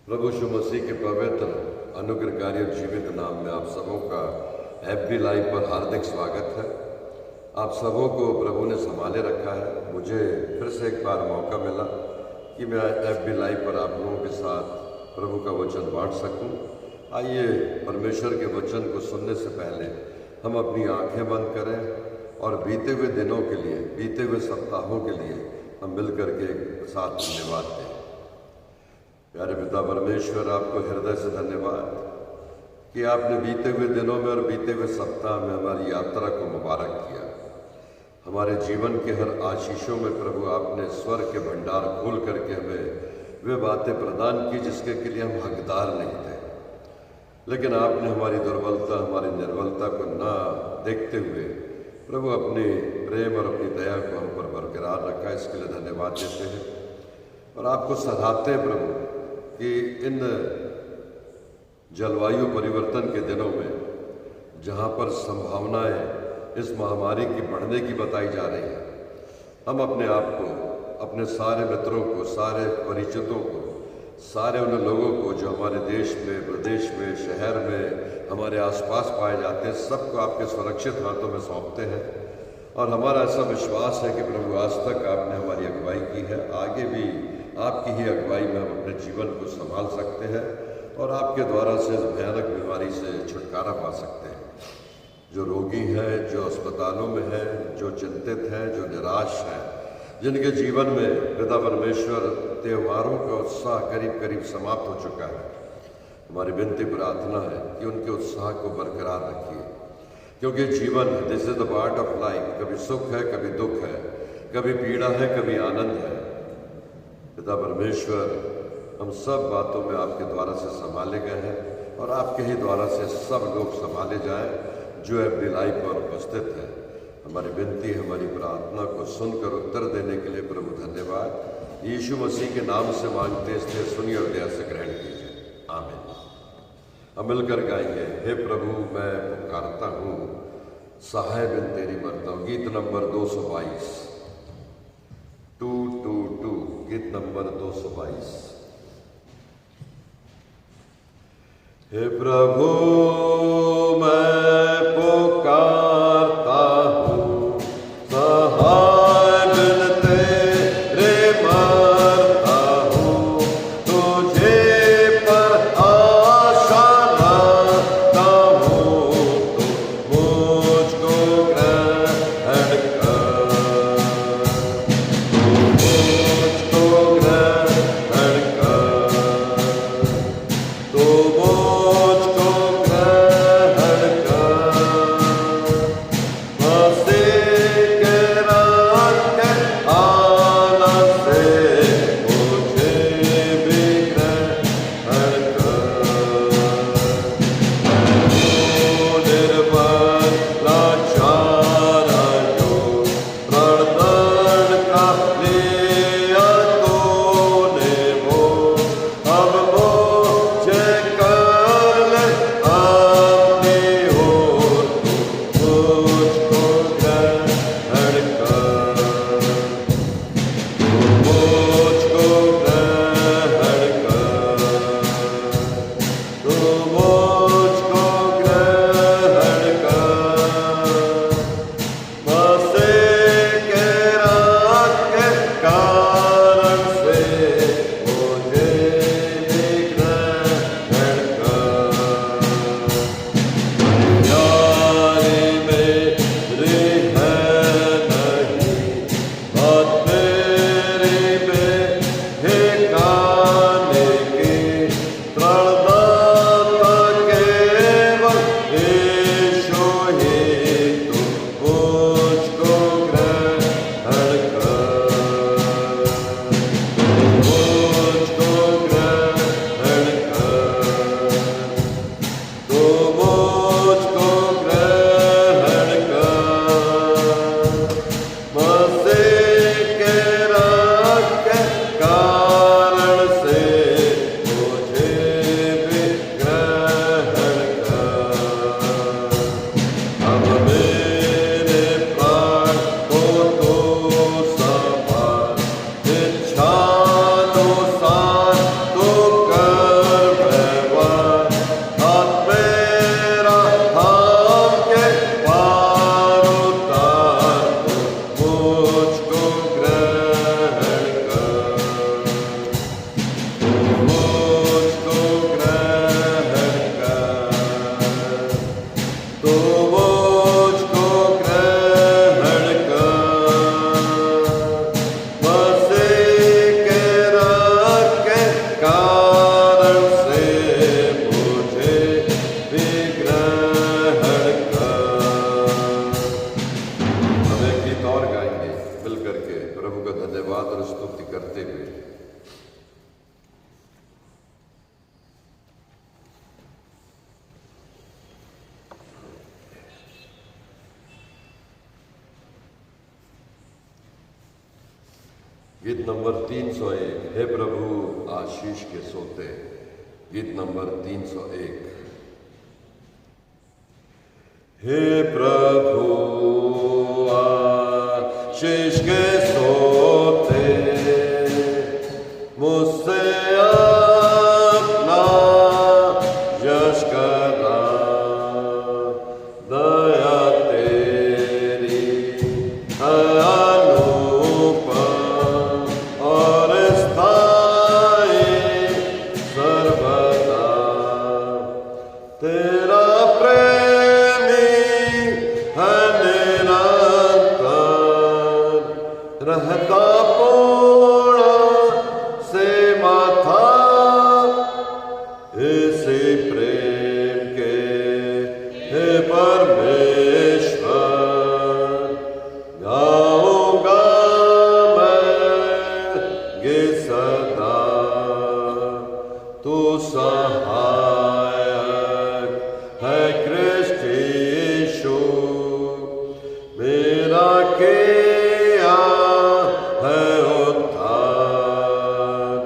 प्रभु यीशु मसीह के पवित्र अनुग्रहकारी और जीवित नाम में आप सबों का एफबी लाइव पर हार्दिक स्वागत है। आप सबों को प्रभु ने संभाले रखा है। मुझे फिर से एक बार मौका मिला कि मैं एफबी लाइव पर आप लोगों के साथ प्रभु का वचन बांट सकूं। आइए परमेश्वर के वचन को सुनने से पहले हम अपनी आंखें बंद करें और बीते हुए दिनों के लिए, बीते हुए सप्ताहों के लिए हम मिलकर के एक साथ धन्यवाद दें। प्यारे पिता परमेश्वर, आपको हृदय से धन्यवाद कि आपने बीते हुए दिनों में और बीते हुए सप्ताह में हमारी यात्रा को मुबारक किया। हमारे जीवन के हर आशीषों में प्रभु आपने स्वर्ग के भंडार खोल करके हमें वे बातें प्रदान की जिसके के लिए हम हकदार नहीं थे, लेकिन आपने हमारी दुर्बलता, हमारी निर्बलता को ना देखते हुए प्रभु अपने प्रेम और अपनी दया को हम पर बरकरार रखा। इसके लिए धन्यवाद देते हैं और आपको सराहते हैं प्रभु कि इन जलवायु परिवर्तन के दिनों में जहाँ पर संभावनाएं इस महामारी की बढ़ने की बताई जा रही हैं, हम अपने आप को, अपने सारे मित्रों को, सारे परिचितों को, सारे उन लोगों को जो हमारे देश में, प्रदेश में, शहर में, हमारे आसपास पाए जाते हैं, सबको आपके सुरक्षित हाथों में सौंपते हैं। और हमारा ऐसा विश्वास है कि प्रभु आज तक आपने हमारी अगुवाई की है, आगे भी आपकी ही अगुवाई में हम अपने जीवन को संभाल सकते हैं और आपके द्वारा से इस भयानक बीमारी से छुटकारा पा सकते हैं। जो रोगी हैं, जो अस्पतालों में हैं, जो चिंतित हैं, जो निराश हैं, जिनके जीवन में पिता परमेश्वर त्योहारों का उत्साह करीब करीब समाप्त हो चुका है, हमारी विनती प्रार्थना है कि उनके उत्साह को बरकरार रखिए, क्योंकि जीवन है, this is the part of life. कभी सुख है, कभी दुख है, कभी पीड़ा है, कभी आनंद है। पिता परमेश्वर, हम सब बातों में आपके द्वारा से संभाले गए हैं और आपके ही द्वारा से सब लोग संभाले जाएं जो एफबी लाइव पर उपस्थित है। हमारी विनती, हमारी प्रार्थना को सुनकर उत्तर देने के लिए प्रभु धन्यवाद। यीशु मसीह के नाम से मांगते, इसलिए सुनिए और दया से ग्रहण कीजिए, आमीन। हम मिलकर गाएंगे, हे प्रभु मैं पुकारता हूँ, सहाय बिन तेरी मरता हूँ। गीत नंबर 222, 222, गीत नंबर 222। हे प्रभु मैं पुकारता हूँ, सहाय बिन तेरे मरता हूँ, तुझे पर आशा रखता हूँ, तो मुझको ग्रहण कर, मुझको ग्रहण कर, तो मुझको ग्रहण प्रभु का धन्यवाद और स्तुति करते हुए गीत नंबर 301, हे प्रभु आशीष के सोते। गीत नंबर 301। हे प्रभु आशीष के सोते, मुझसे अपना यश करा। दया तेरी अनुपम और स्थायी सर्वदा। तेरा प्रेमी है निरंतर, रहता पूर्ण से माथा। इसी प्रेम के हे परमेश्वर, गाऊंगा मैं गे सदा। तू सहायक है कृष्ण यीशु, मेरा किया है उद्धार।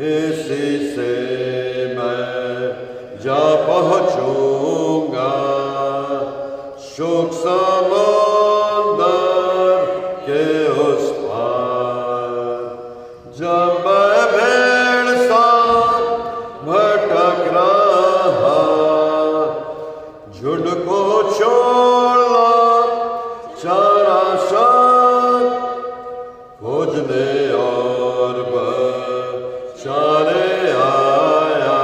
इसी से मैं जा पहुँचूंगा शोक समुंदर के उस पार। जब मैं भेड़ सा भटक रहा, झुंड को छोड़ना चारा शान, खोजने और बचाने आया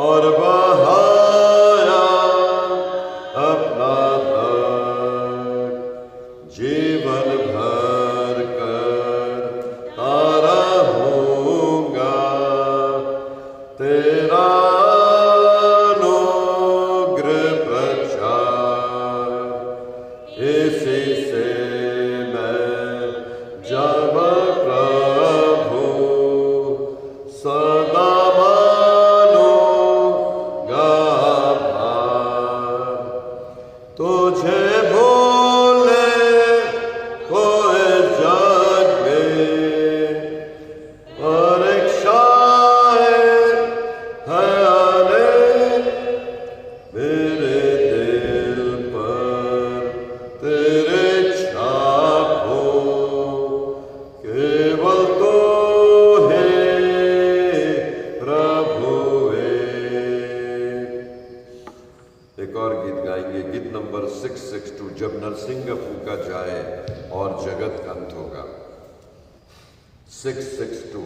और बहाया अपना दर्द। जीवन भर करता रहूंगा तेरा अनुग्रह प्रचार। इसी से मैं जब प्रभु सदा मानूंगा भार। तुझे भूले कोई जग में परीक्षाएं है अनेक। मेरे दिल पर तेरे छाप हो, केवल तो है प्रभु एक और गीत गाएंगे, गीत नंबर 662, जब नरसिंह फूका जाए और जगत का अंत होगा। 662।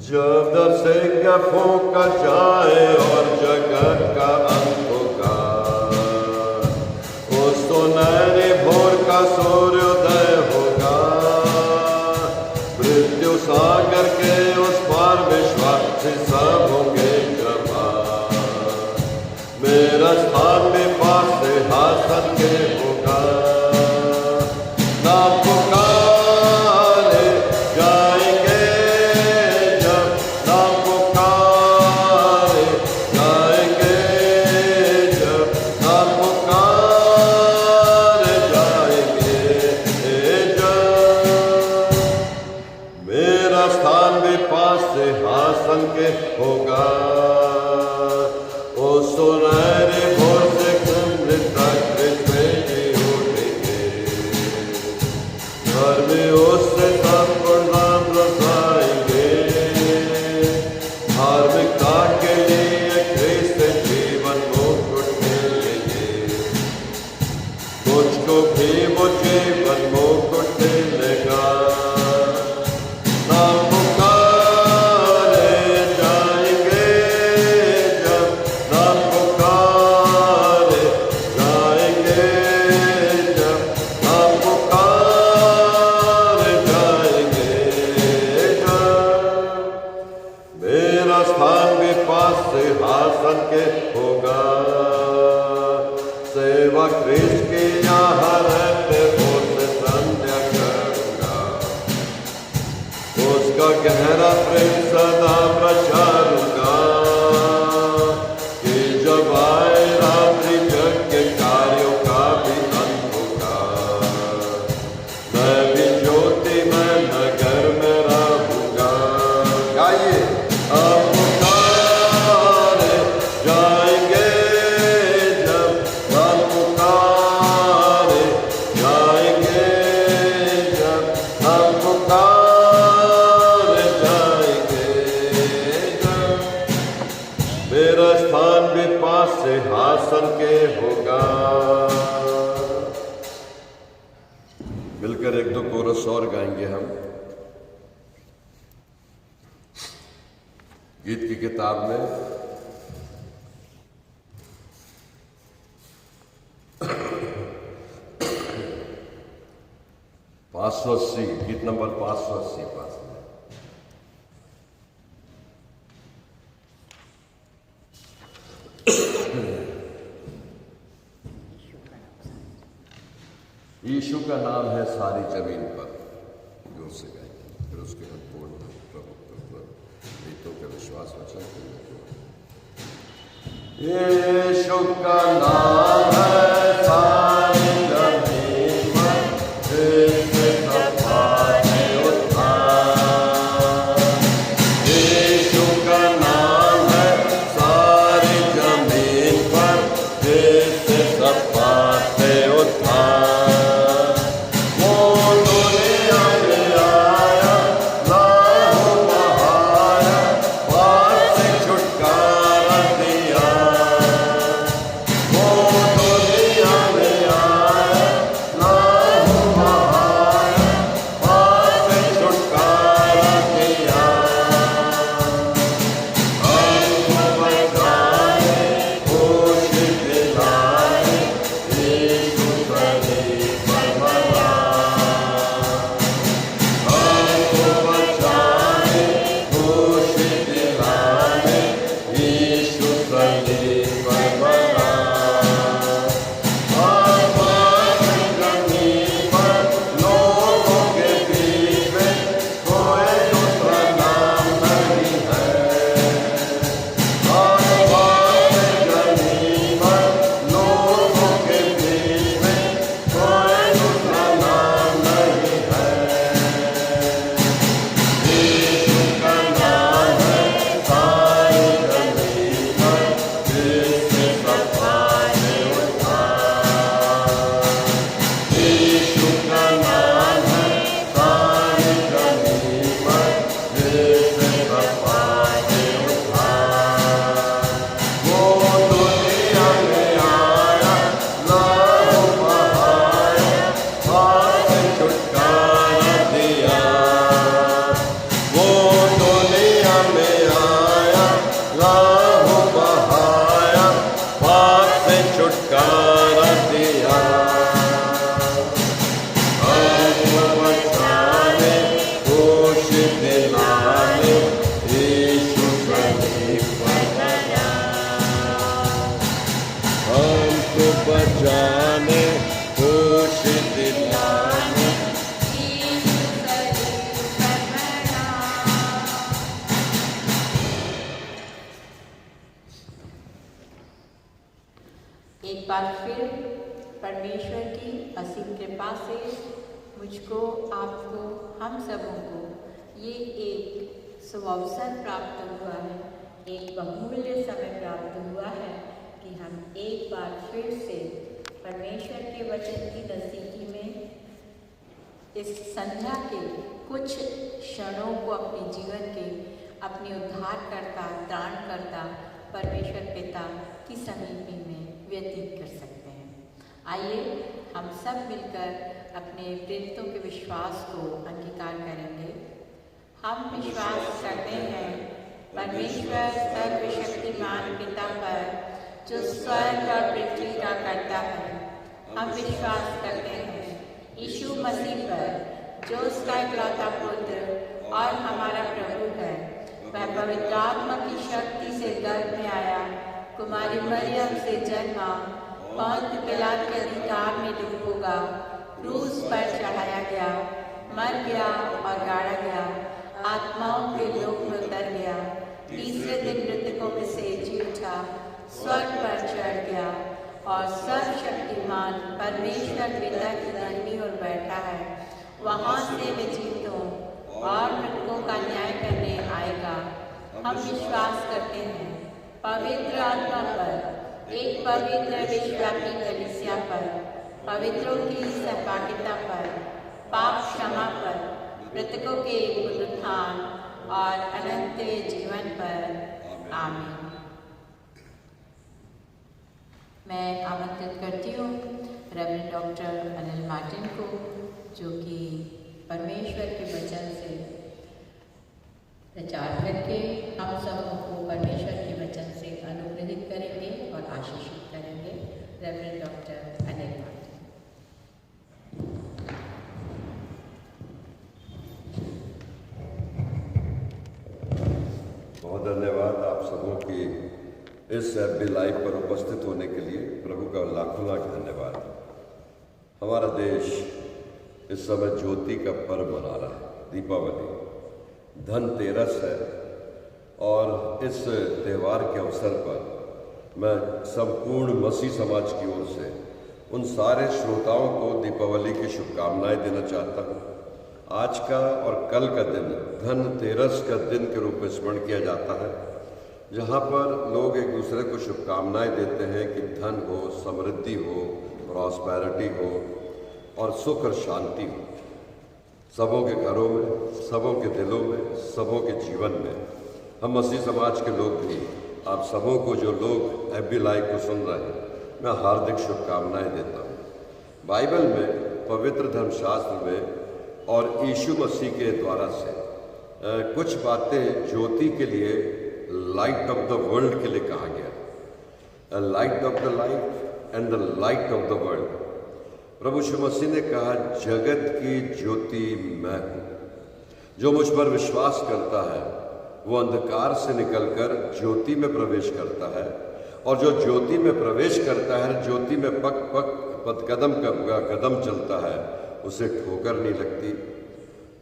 जब नरसिंह फूका जाए और जगत का अंत होगा, उस सुनहरे भोर का सूर्योदय होगा। मृत्यु सागर के उस पार विश्वास से सब होंगे जमा। मेरा स्थान में पास से हासन के होगा। नाम पुकारे जाएंगे जब, नाम पुकारे जाएंगे जब, नाम पुकारे जाएंगे जब। मेरा स्थान भी पास से हासन के होगा। ओ सुनहरे भोर से मृतक जी उठेंगे, घर में उससे सब नाम रसाएंगे। धार्मिकता के लिए ख्रिस्त जीवन मुकुट मिलेंगे, मुझको भी वो जीवन मुकुट मिलेगा। नाम पुकारे जाएंगे जब, नाम पुकारे जाएंगे जब, नाम पुकारे जाएंगे जब। मेरा स्थान भी पास से हासन के होगा। सेवक सेवा ख्रीष्ट के यहाँ रहते होते संध्या करूंगा, उसका गहरा प्रेम सदा प्रचारूंगा, कि जब आए रात्रि जग के कार्यों का भी अंत होगा, मैं भी ज्योति में नगर में रहूंगा। गाइए, अब पुकारे जाएंगे जब, हम पुकारे जाएंगे जब, हम पुकारे जाएंगे जब, मेरा स्थान भी पास से हासन के होगा। मिलकर एक दो कोरस और गाएंगे हम। गीत की किताब में 580, गीत नंबर 580 पास में। यीशु का नाम है सारी जमीन पर, जोर से गाएंगे, फिर उसके हम पूर्ण प्रभु गीतों का विश्वास वचन करेंगे। यीशु का नाम है सारी जमीन पर, जिससे सब पाने उत्थान। यीशु का नाम है सारी जमीन पर, जिससे सब पाते उत्थान। एक बार फिर परमेश्वर की असीम कृपा से मुझको, आपको, हम सबों को ये एक सुअवसर प्राप्त हुआ है, एक बहुमूल्य समय प्राप्त हुआ है कि हम एक बार फिर से परमेश्वर के वचन की नज़दीकी में इस संध्या के कुछ क्षणों को अपने जीवन के, अपने उद्धारकर्ता, त्राणकर्ता परमेश्वर पिता की समीपी में व्यतीत कर सकते हैं। आइए हम सब मिलकर अपने प्रेरितों के विश्वास को अंगीकार करेंगे। हम विश्वास करते हैं परमेश्वर सर्वशक्तिमान पिता पर, जो स्वर्ग और पृथ्वी का करता है। हम विश्वास करते हैं यीशु मसीह पर, जो उसका इकलौता पुत्र और हमारा प्रभु है। वह पवित्र आत्मा की शक्ति से गर्भ में आया, कुमारी मरियम से जन्मा पौंत पिलात के अधिकार में डूबोगा, क्रूस पर चढ़ाया गया, मर गया और गाड़ा गया, आत्माओं के लोक में उतर गया, तीसरे दिन मृतकों में से जी उठा, स्वर्ग पर चढ़ गया और सर्वशक्तिमान परमेश्वर पिता की दाहिनी ओर बैठा है। वहाँ से वे जीवितों और मृतकों का न्याय करने आएगा। हम विश्वास करते हैं पवित्र आत्मा पर, एक पवित्र विश्वव्यापी कलीसिया पर, पवित्रों की सहभागिता पर, पाप क्षमा पर, मृतकों के पुनरुत्थान और अनंत जीवन पर। आमीन। मैं आमंत्रित करती हूँ रेवरेंड डॉक्टर अनिल मार्टिन को, जो कि परमेश्वर के वचन से प्रचार करके हम सबों को परमेश्वर के वचन से अनुग्रहित करेंगे और आशीषित करेंगे। Reverend doctor Anil Martin. बहुत धन्यवाद आप सबों की इस एफबी लाइव पर उपस्थित होने के लिए। प्रभु का लाखों लाख धन्यवाद। हमारा देश इस समय ज्योति का पर्व मना रहा है, दीपावली, धनतेरस है, और इस त्यौहार के अवसर पर मैं संपूर्ण मसीह समाज की ओर से उन सारे श्रोताओं को दीपावली की शुभकामनाएं देना चाहता हूँ। आज का और कल का दिन धनतेरस का दिन के रूप में स्मरण किया जाता है, जहाँ पर लोग एक दूसरे को शुभकामनाएं देते हैं कि धन हो, समृद्धि हो, प्रॉस्पेरिटी हो और सुख और शांति हो सबों के घरों में, सबों के दिलों में, सबों के जीवन में। हम मसीह समाज के लोग भी आप सबों को, जो लोग एफबी लाइव को सुन रहे हैं, मैं हार्दिक शुभकामनाएं देता हूँ। बाइबल में, पवित्र धर्मशास्त्र में और यीशु मसीह के द्वारा से कुछ बातें ज्योति के लिए, लाइट ऑफ द वर्ल्ड के लिए कहा गया। Light of the life and the light of the world. प्रभु यीशु मसीह ने कहा, जगत की ज्योति मैं हूँ। जो मुझ पर विश्वास करता है वो अंधकार से निकलकर ज्योति में प्रवेश करता है, और जो ज्योति में प्रवेश करता है, ज्योति में पग कदम चलता है, उसे ठोकर नहीं लगती,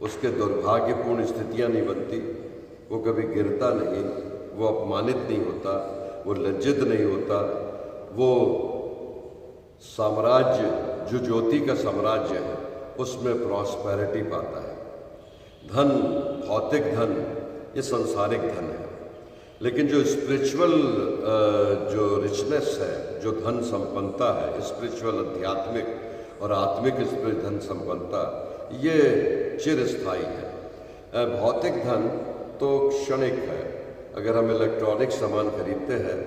उसके दुर्भाग्यपूर्ण स्थितियाँ नहीं बनती, वो कभी गिरता नहीं, वो अपमानित नहीं होता, वो लज्जित नहीं होता। वो साम्राज्य जो ज्योति का साम्राज्य है उसमें प्रॉस्पेरिटी पाता है। धन, भौतिक धन, ये संसारिक धन है, लेकिन जो स्पिरिचुअल जो रिचनेस है, जो धन संपन्नता है, स्पिरिचुअल आध्यात्मिक और आत्मिक धन संपन्नता, ये चिरस्थायी है। भौतिक धन तो क्षणिक है। अगर हम इलेक्ट्रॉनिक सामान खरीदते हैं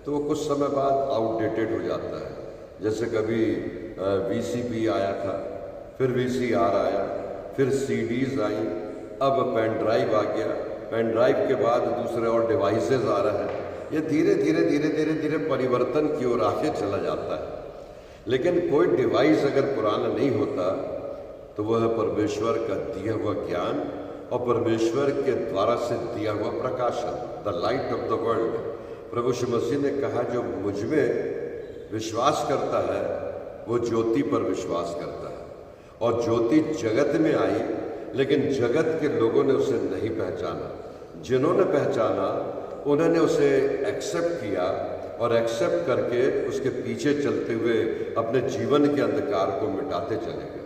तो वो कुछ समय बाद आउटडेटेड हो जाता है। जैसे कभी VCP आया था, फिर VCR आया, फिर CDs आई, अब पेन ड्राइव आ गया, पेन ड्राइव के बाद दूसरे और डिवाइसेस आ रहे हैं। ये धीरे धीरे परिवर्तन की ओर आगे चला जाता है। लेकिन कोई डिवाइस अगर पुराना नहीं होता तो वह परमेश्वर का दिया हुआ ज्ञान और परमेश्वर के द्वारा से दिया हुआ प्रकाशन, the light of the world. प्रभु यीशु मसीह ने कहा, जो मुझ में विश्वास करता है वो ज्योति पर विश्वास करता है। और ज्योति जगत में आई, लेकिन जगत के लोगों ने उसे नहीं पहचाना। जिन्होंने पहचाना उन्होंने उसे एक्सेप्ट किया, और एक्सेप्ट करके उसके पीछे चलते हुए अपने जीवन के अंधकार को मिटाते चले गए।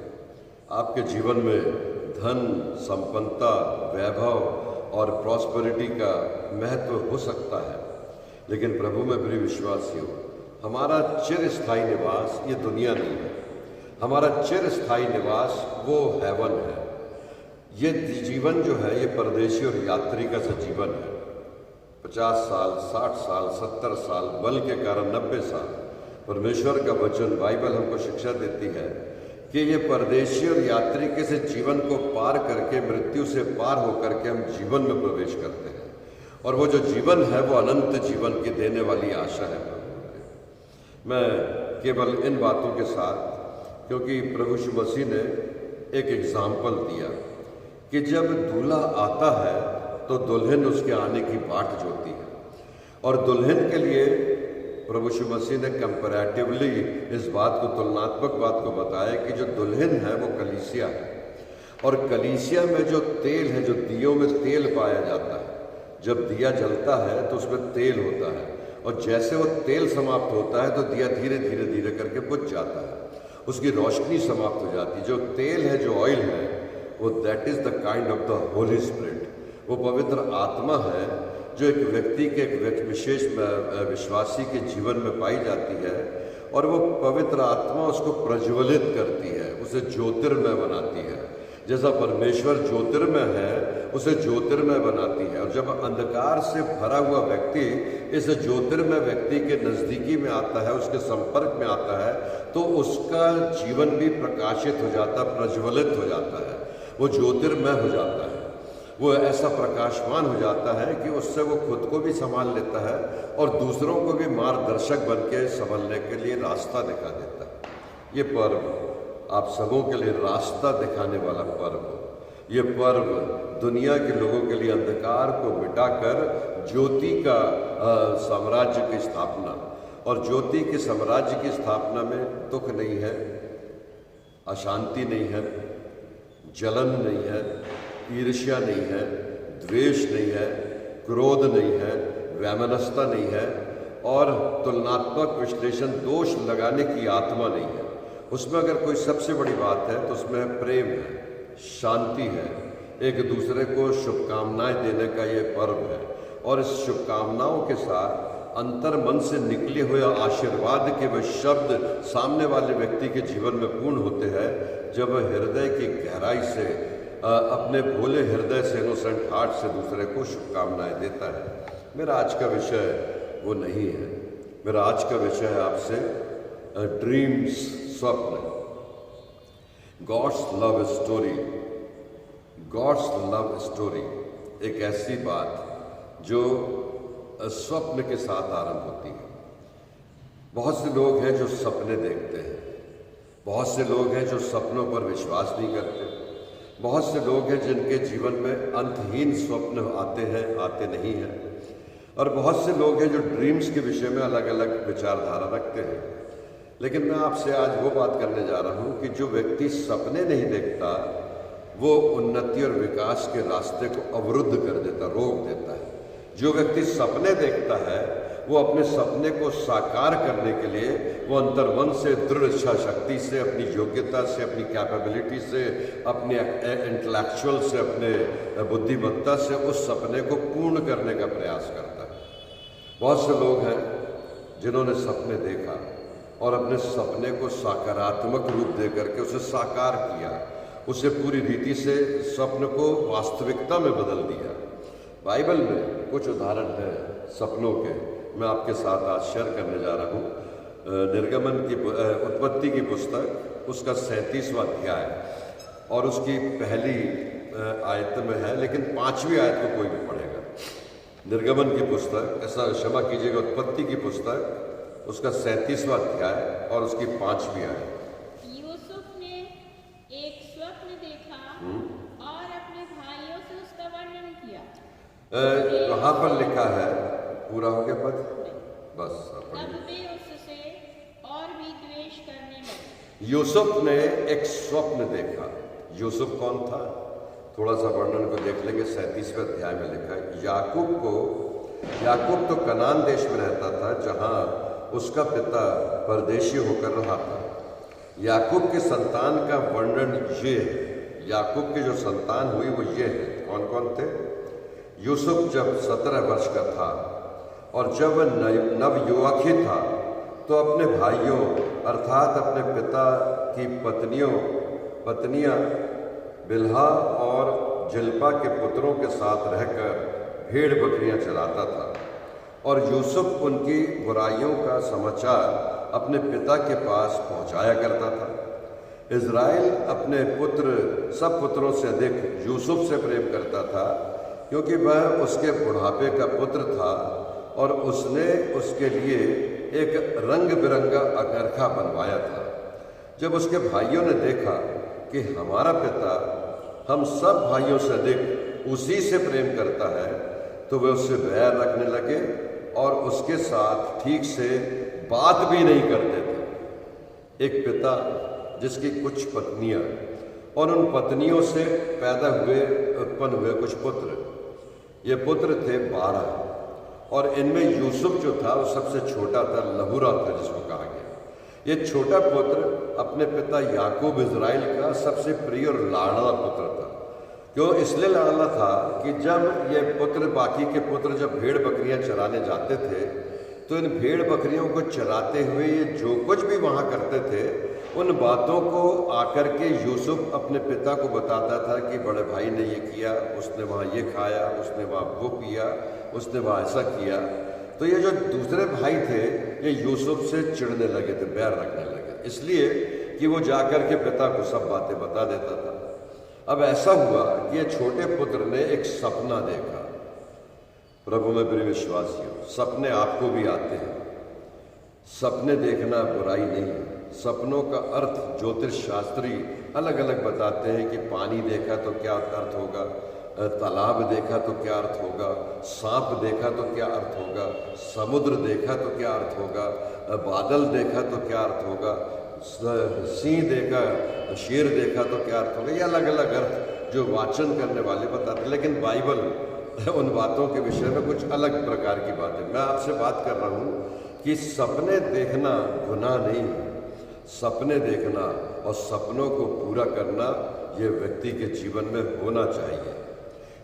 आपके जीवन में धन, संपन्नता, वैभव और प्रॉस्पेरिटी का महत्व हो सकता है, लेकिन प्रभु में प्रिय विश्वासी हो, हमारा चिरस्थायी निवास ये दुनिया नहीं है। हमारा चिरस्थायी निवास वो हेवन है। ये जीवन जो है, ये परदेशी और यात्री का सा जीवन है। 50 साल, 60 साल, 70 साल, बल के कारण 90 साल। परमेश्वर का वचन, बाइबल हमको शिक्षा देती है कि ये परदेशी और यात्री के से जीवन को पार करके, मृत्यु से पार होकर के हम जीवन में प्रवेश करते हैं, और वो जो जीवन है वो अनंत जीवन की देने वाली आशा है। मैं केवल इन बातों के साथ, क्योंकि प्रभु यीशु मसीह ने एक एग्जाम्पल दिया कि जब दूल्हा आता है तो दुल्हन उसके आने की बाट जोती है, और दुल्हन के लिए प्रभु यीशु मसीह ने कंपैरेटिवली इस बात को, तुलनात्मक बात को बताया कि जो दुल्हन है वो कलीसिया है, और कलीसिया में जो तेल है, जो दियों में तेल पाया जाता है, जब दिया जलता है तो उसमें तेल होता है, और जैसे वो तेल समाप्त होता है तो दिया धीरे धीरे धीरे करके बुझ जाता है, उसकी रोशनी समाप्त हो जाती है। जो तेल है, जो ऑयल है, वो that is the kind of the Holi spirit. वो पवित्र आत्मा है जो एक व्यक्ति के, एक विशेष विश्वासी के जीवन में पाई जाती है, और वो पवित्र आत्मा उसको प्रज्वलित करती है, उसे ज्योतिर्मय बनाती है। जैसा परमेश्वर ज्योतिर्मय है, उसे ज्योतिर्मय बनाती है। और जब अंधकार से भरा हुआ व्यक्ति इस ज्योतिर्मय व्यक्ति के नज़दीकी में आता है, उसके संपर्क में आता है, तो उसका जीवन भी प्रकाशित हो जाता है, प्रज्वलित हो जाता है, वो ज्योतिर्मय हो जाता है, वो ऐसा प्रकाशमान हो जाता है कि उससे वो खुद को भी संभाल लेता है और दूसरों को भी मार्गदर्शक बन के संभलने के लिए रास्ता दिखा देता है। ये पर्व आप सबों के लिए रास्ता दिखाने वाला पर्व हो। ये पर्व दुनिया के लोगों के लिए अंधकार को मिटाकर ज्योति का साम्राज्य की स्थापना, और ज्योति के साम्राज्य की स्थापना में दुख नहीं है, अशांति नहीं है, जलन नहीं है, ईर्ष्या नहीं है, द्वेष नहीं है, क्रोध नहीं है, वैमनस्यता नहीं है, और तुलनात्मक विश्लेषण, दोष लगाने की आत्मा नहीं है। उसमें अगर कोई सबसे बड़ी बात है तो उसमें प्रेम है, शांति है, एक दूसरे को शुभकामनाएं देने का ये पर्व है। और इस शुभकामनाओं के साथ अंतर मन से निकले हुए आशीर्वाद के वे शब्द सामने वाले व्यक्ति के जीवन में पूर्ण होते हैं, जब वह हृदय की गहराई से, अपने भोले हृदय से, इनोसेंट हार्ट से दूसरे को शुभकामनाएं देता है। मेरा आज का विषय वो नहीं है। मेरा आज का विषय है आपसे ड्रीम्स, स्वप्न, God's love story. God's love story एक ऐसी बात जो स्वप्न के साथ आरंभ होती है। बहुत से लोग हैं जो सपने देखते हैं, बहुत से लोग हैं जो सपनों पर विश्वास नहीं करते, बहुत से लोग हैं जिनके जीवन में अंतहीन स्वप्न आते हैं, आते नहीं हैं, और बहुत से लोग हैं जो ड्रीम्स के विषय में अलग अलग विचारधारा रखते हैं। लेकिन मैं आपसे आज वो बात करने जा रहा हूँ कि जो व्यक्ति सपने नहीं देखता, वो उन्नति और विकास के रास्ते को अवरुद्ध कर देता, रोक देता है। जो व्यक्ति सपने देखता है, वो अपने सपने को साकार करने के लिए वो अंतर्मन से, दृढ़ इच्छा शक्ति से, अपनी योग्यता से, अपनी कैपेबिलिटी से, अपने इंटेलेक्चुअल से, अपने बुद्धिमत्ता से उस सपने को पूर्ण करने का प्रयास करता है। बहुत से लोग हैं जिन्होंने सपने देखा और अपने सपने को सकारात्मक रूप दे करके उसे साकार किया, उसे पूरी रीति से स्वप्न को वास्तविकता में बदल दिया। बाइबल में कुछ उदाहरण है सपनों के, मैं आपके साथ आज शेयर करने जा रहा हूँ। निर्गमन की, उत्पत्ति की पुस्तक, उसका 37वां अध्याय और उसकी पहली आयत में है, लेकिन 5वीं आयत को कोई भी पढ़ेगा। निर्गमन की पुस्तक, ऐसा क्षमा कीजिएगा, उत्पत्ति की पुस्तक, उसका 37वां अध्याय और उसकी 5वीं आयत। यूसुफ ने एक स्वप्न देखा और अपने भाइयों से उसका वर्णन किया। वहाँ पर लिखा है, पूरा हो गया पद, बस। तब वे उससे और भी द्वेष करने लगे। यूसुफ ने एक स्वप्न देखा। यूसुफ कौन था? थोड़ा सा वर्णन को देख लेंगे। 37वें अध्याय में लिखा है, याकूब तो कनान देश में रहता था, जहाँ उसका पिता परदेशी होकर रहा था। याकूब के संतान का वर्णन ये है, याकूब की जो संतान हुई वो ये है। कौन कौन थे? यूसुफ जब 17 वर्ष का था और जब वह नवयुवक ही था, तो अपने भाइयों अर्थात अपने पिता की पत्नियां बिल्हा और जिल्पा के पुत्रों के साथ रहकर भेड़ बकरियां चलाता था। और यूसुफ उनकी बुराइयों का समाचार अपने पिता के पास पहुंचाया करता था। इज़राइल अपने सब पुत्रों से अधिक यूसुफ से प्रेम करता था, क्योंकि वह उसके बुढ़ापे का पुत्र था और उसने उसके लिए एक रंग बिरंगा अगरखा बनवाया था। जब उसके भाइयों ने देखा कि हमारा पिता हम सब भाइयों से अधिक उसी से प्रेम करता है, तो वे उससे बैर रखने लगे और उसके साथ ठीक से बात भी नहीं करते थे। एक पिता जिसकी कुछ पत्नियां और उन पत्नियों से उत्पन्न हुए कुछ पुत्र, ये पुत्र थे 12 और इनमें यूसुफ जो था वो सबसे छोटा था, लहुरा था जिसको कहा गया। ये छोटा पुत्र अपने पिता याकूब इज़राइल का सबसे प्रिय और लाडला पुत्र था। क्यों इसलिए लाडला था कि जब ये पुत्र, बाकी के पुत्र जब भेड़ बकरियां चराने जाते थे तो इन भेड़ बकरियों को चराते हुए ये जो कुछ भी वहाँ करते थे उन बातों को आकर के यूसुफ अपने पिता को बताता था कि बड़े भाई ने ये किया, उसने वहाँ ये खाया, उसने वहाँ वो पिया, उसने वहाँ ऐसा किया। तो ये जो दूसरे भाई थे ये यूसुफ से चिढ़ने लगे थे, बैर रखने लगे, इसलिए कि वो जाकर के पिता को सब बातें बता देता था। अब ऐसा हुआ कि ये छोटे पुत्र ने एक सपना देखा। प्रभु में प्रिय विश्वासियों, सपने आपको भी आते हैं। सपने देखना बुराई नहीं है। सपनों का अर्थ ज्योतिष शास्त्री अलग अलग बताते हैं कि पानी देखा तो क्या अर्थ होगा, तालाब देखा तो क्या अर्थ होगा, सांप देखा तो क्या अर्थ होगा, समुद्र देखा तो क्या अर्थ होगा, बादल देखा तो क्या अर्थ होगा, सिंह देखा, शेर देखा तो क्या अर्थ होगा। ये अलग अलग अर्थ जो वाचन करने वाले बताते हैं, लेकिन बाइबल उन बातों के विषय में कुछ अलग प्रकार की बात है। मैं आपसे बात कर रहा हूँ कि सपने देखना गुनाह नहीं है। सपने देखना और सपनों को पूरा करना ये व्यक्ति के जीवन में होना चाहिए।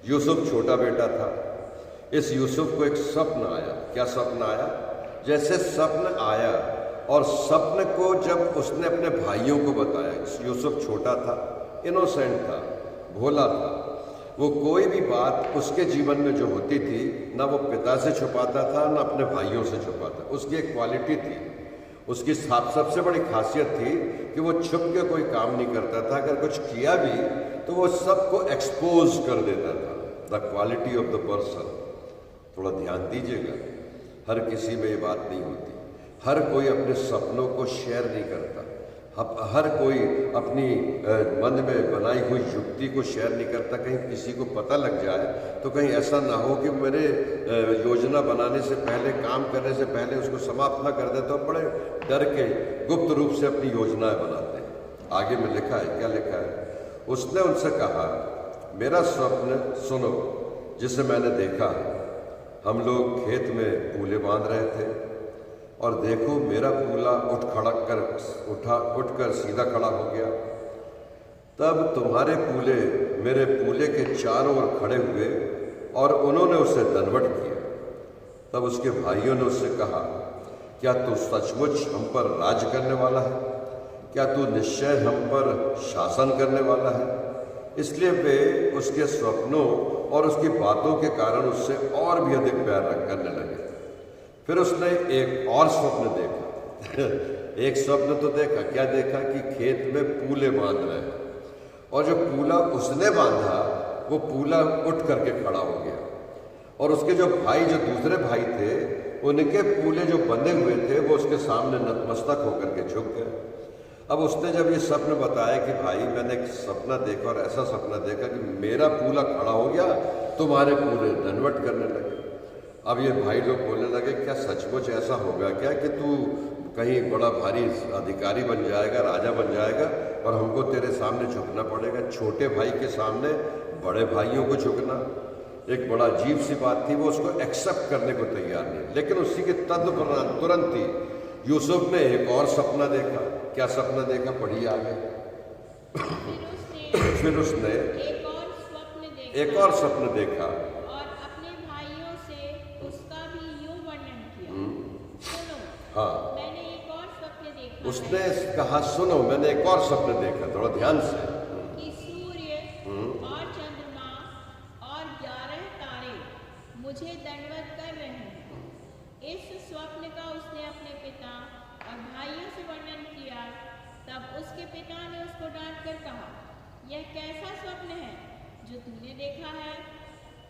यूसुफ छोटा बेटा था। इस यूसुफ को एक स्वप्न आया। क्या स्वप्न आया? जैसे स्वप्न आया और स्वप्न को जब उसने अपने भाइयों को बताया, यूसुफ छोटा था, इनोसेंट था, भोला था, वो कोई भी बात उसके जीवन में जो होती थी ना वो पिता से छुपाता था ना अपने भाइयों से छुपाता। उसकी एक क्वालिटी थी, उसकी सबसे बड़ी खासियत थी कि वो छुप के कोई काम नहीं करता था। अगर कुछ किया भी तो वो सबको एक्सपोज कर देता था। The quality of the person. थोड़ा ध्यान दीजिएगा, हर किसी में ये बात नहीं होती। हर कोई अपने सपनों को शेयर नहीं करता। हर कोई अपनी मन में बनाई हुई युक्ति को शेयर नहीं करता। कहीं किसी को पता लग जाए तो कहीं ऐसा ना हो कि मेरे योजना बनाने से पहले, काम करने से पहले उसको समाप्त ना कर दे, तो बड़े डर के गुप्त रूप से अपनी योजनाएं बनाते हैं। आगे में लिखा है, क्या लिखा है? उसने उनसे कहा, मेरा स्वप्न सुनो जिसे मैंने देखा। हम लोग खेत में पूले बांध रहे थे और देखो मेरा पूला उठकर सीधा खड़ा हो गया। तब तुम्हारे पूले मेरे पूले के चारों ओर खड़े हुए और उन्होंने उसे दंडवत किया। तब उसके भाइयों ने उससे कहा, क्या तू सचमुच हम पर राज करने वाला है? क्या तू निश्चय हम पर शासन करने वाला है? इसलिए वे उसके स्वप्नों और उसकी बातों के कारण उससे और भी अधिक प्यार करने लगे। फिर उसने एक और स्वप्न देखा। एक स्वप्न तो देखा, क्या देखा? कि खेत में पूले बांध रहे हैं और जो पूला उसने बांधा वो पूला उठ करके खड़ा हो गया और उसके जो भाई, जो दूसरे भाई थे, उनके पूले जो बंधे हुए थे वो उसके सामने नतमस्तक होकर के झुक गए। अब उसने जब ये स्वप्न बताया कि भाई मैंने एक सपना देखा और ऐसा सपना देखा कि मेरा पूला खड़ा हो गया, तुम्हारे पूले दंडवत करने लगे। अब ये भाई लोग बोलने लगे, क्या सचमुच ऐसा होगा क्या कि तू कहीं बड़ा भारी अधिकारी बन जाएगा, राजा बन जाएगा और हमको तेरे सामने झुकना पड़ेगा? छोटे भाई के सामने बड़े भाइयों को झुकना एक बड़ा अजीब सी बात थी। वो उसको एक्सेप्ट करने को तैयार नहीं। लेकिन उसी के तदुपरांत तुरंत ही यूसुफ ने एक और सपना देखा। क्या सपना देखा? पढ़िए आगे। फिर उसने एक और स्वप्न देखा और अपने भाइयों से उसका भी यूं वर्णन किया। सुनो, हाँ, मैंने एक और स्वप्न देखा। उसने कहा, सुनो मैंने एक और स्वप्न देखा। थोड़ा ध्यान से। कि सूर्य और चंद्रमा और 11 तारे मुझे दंडवत कर रहे हैं। इस स्वप्न का उसने अपने पिता और भाइयों से वर्णन किया। तब उसके पिता ने उसको डांट कर कहा, यह कैसा स्वप्न है जो तूने देखा है?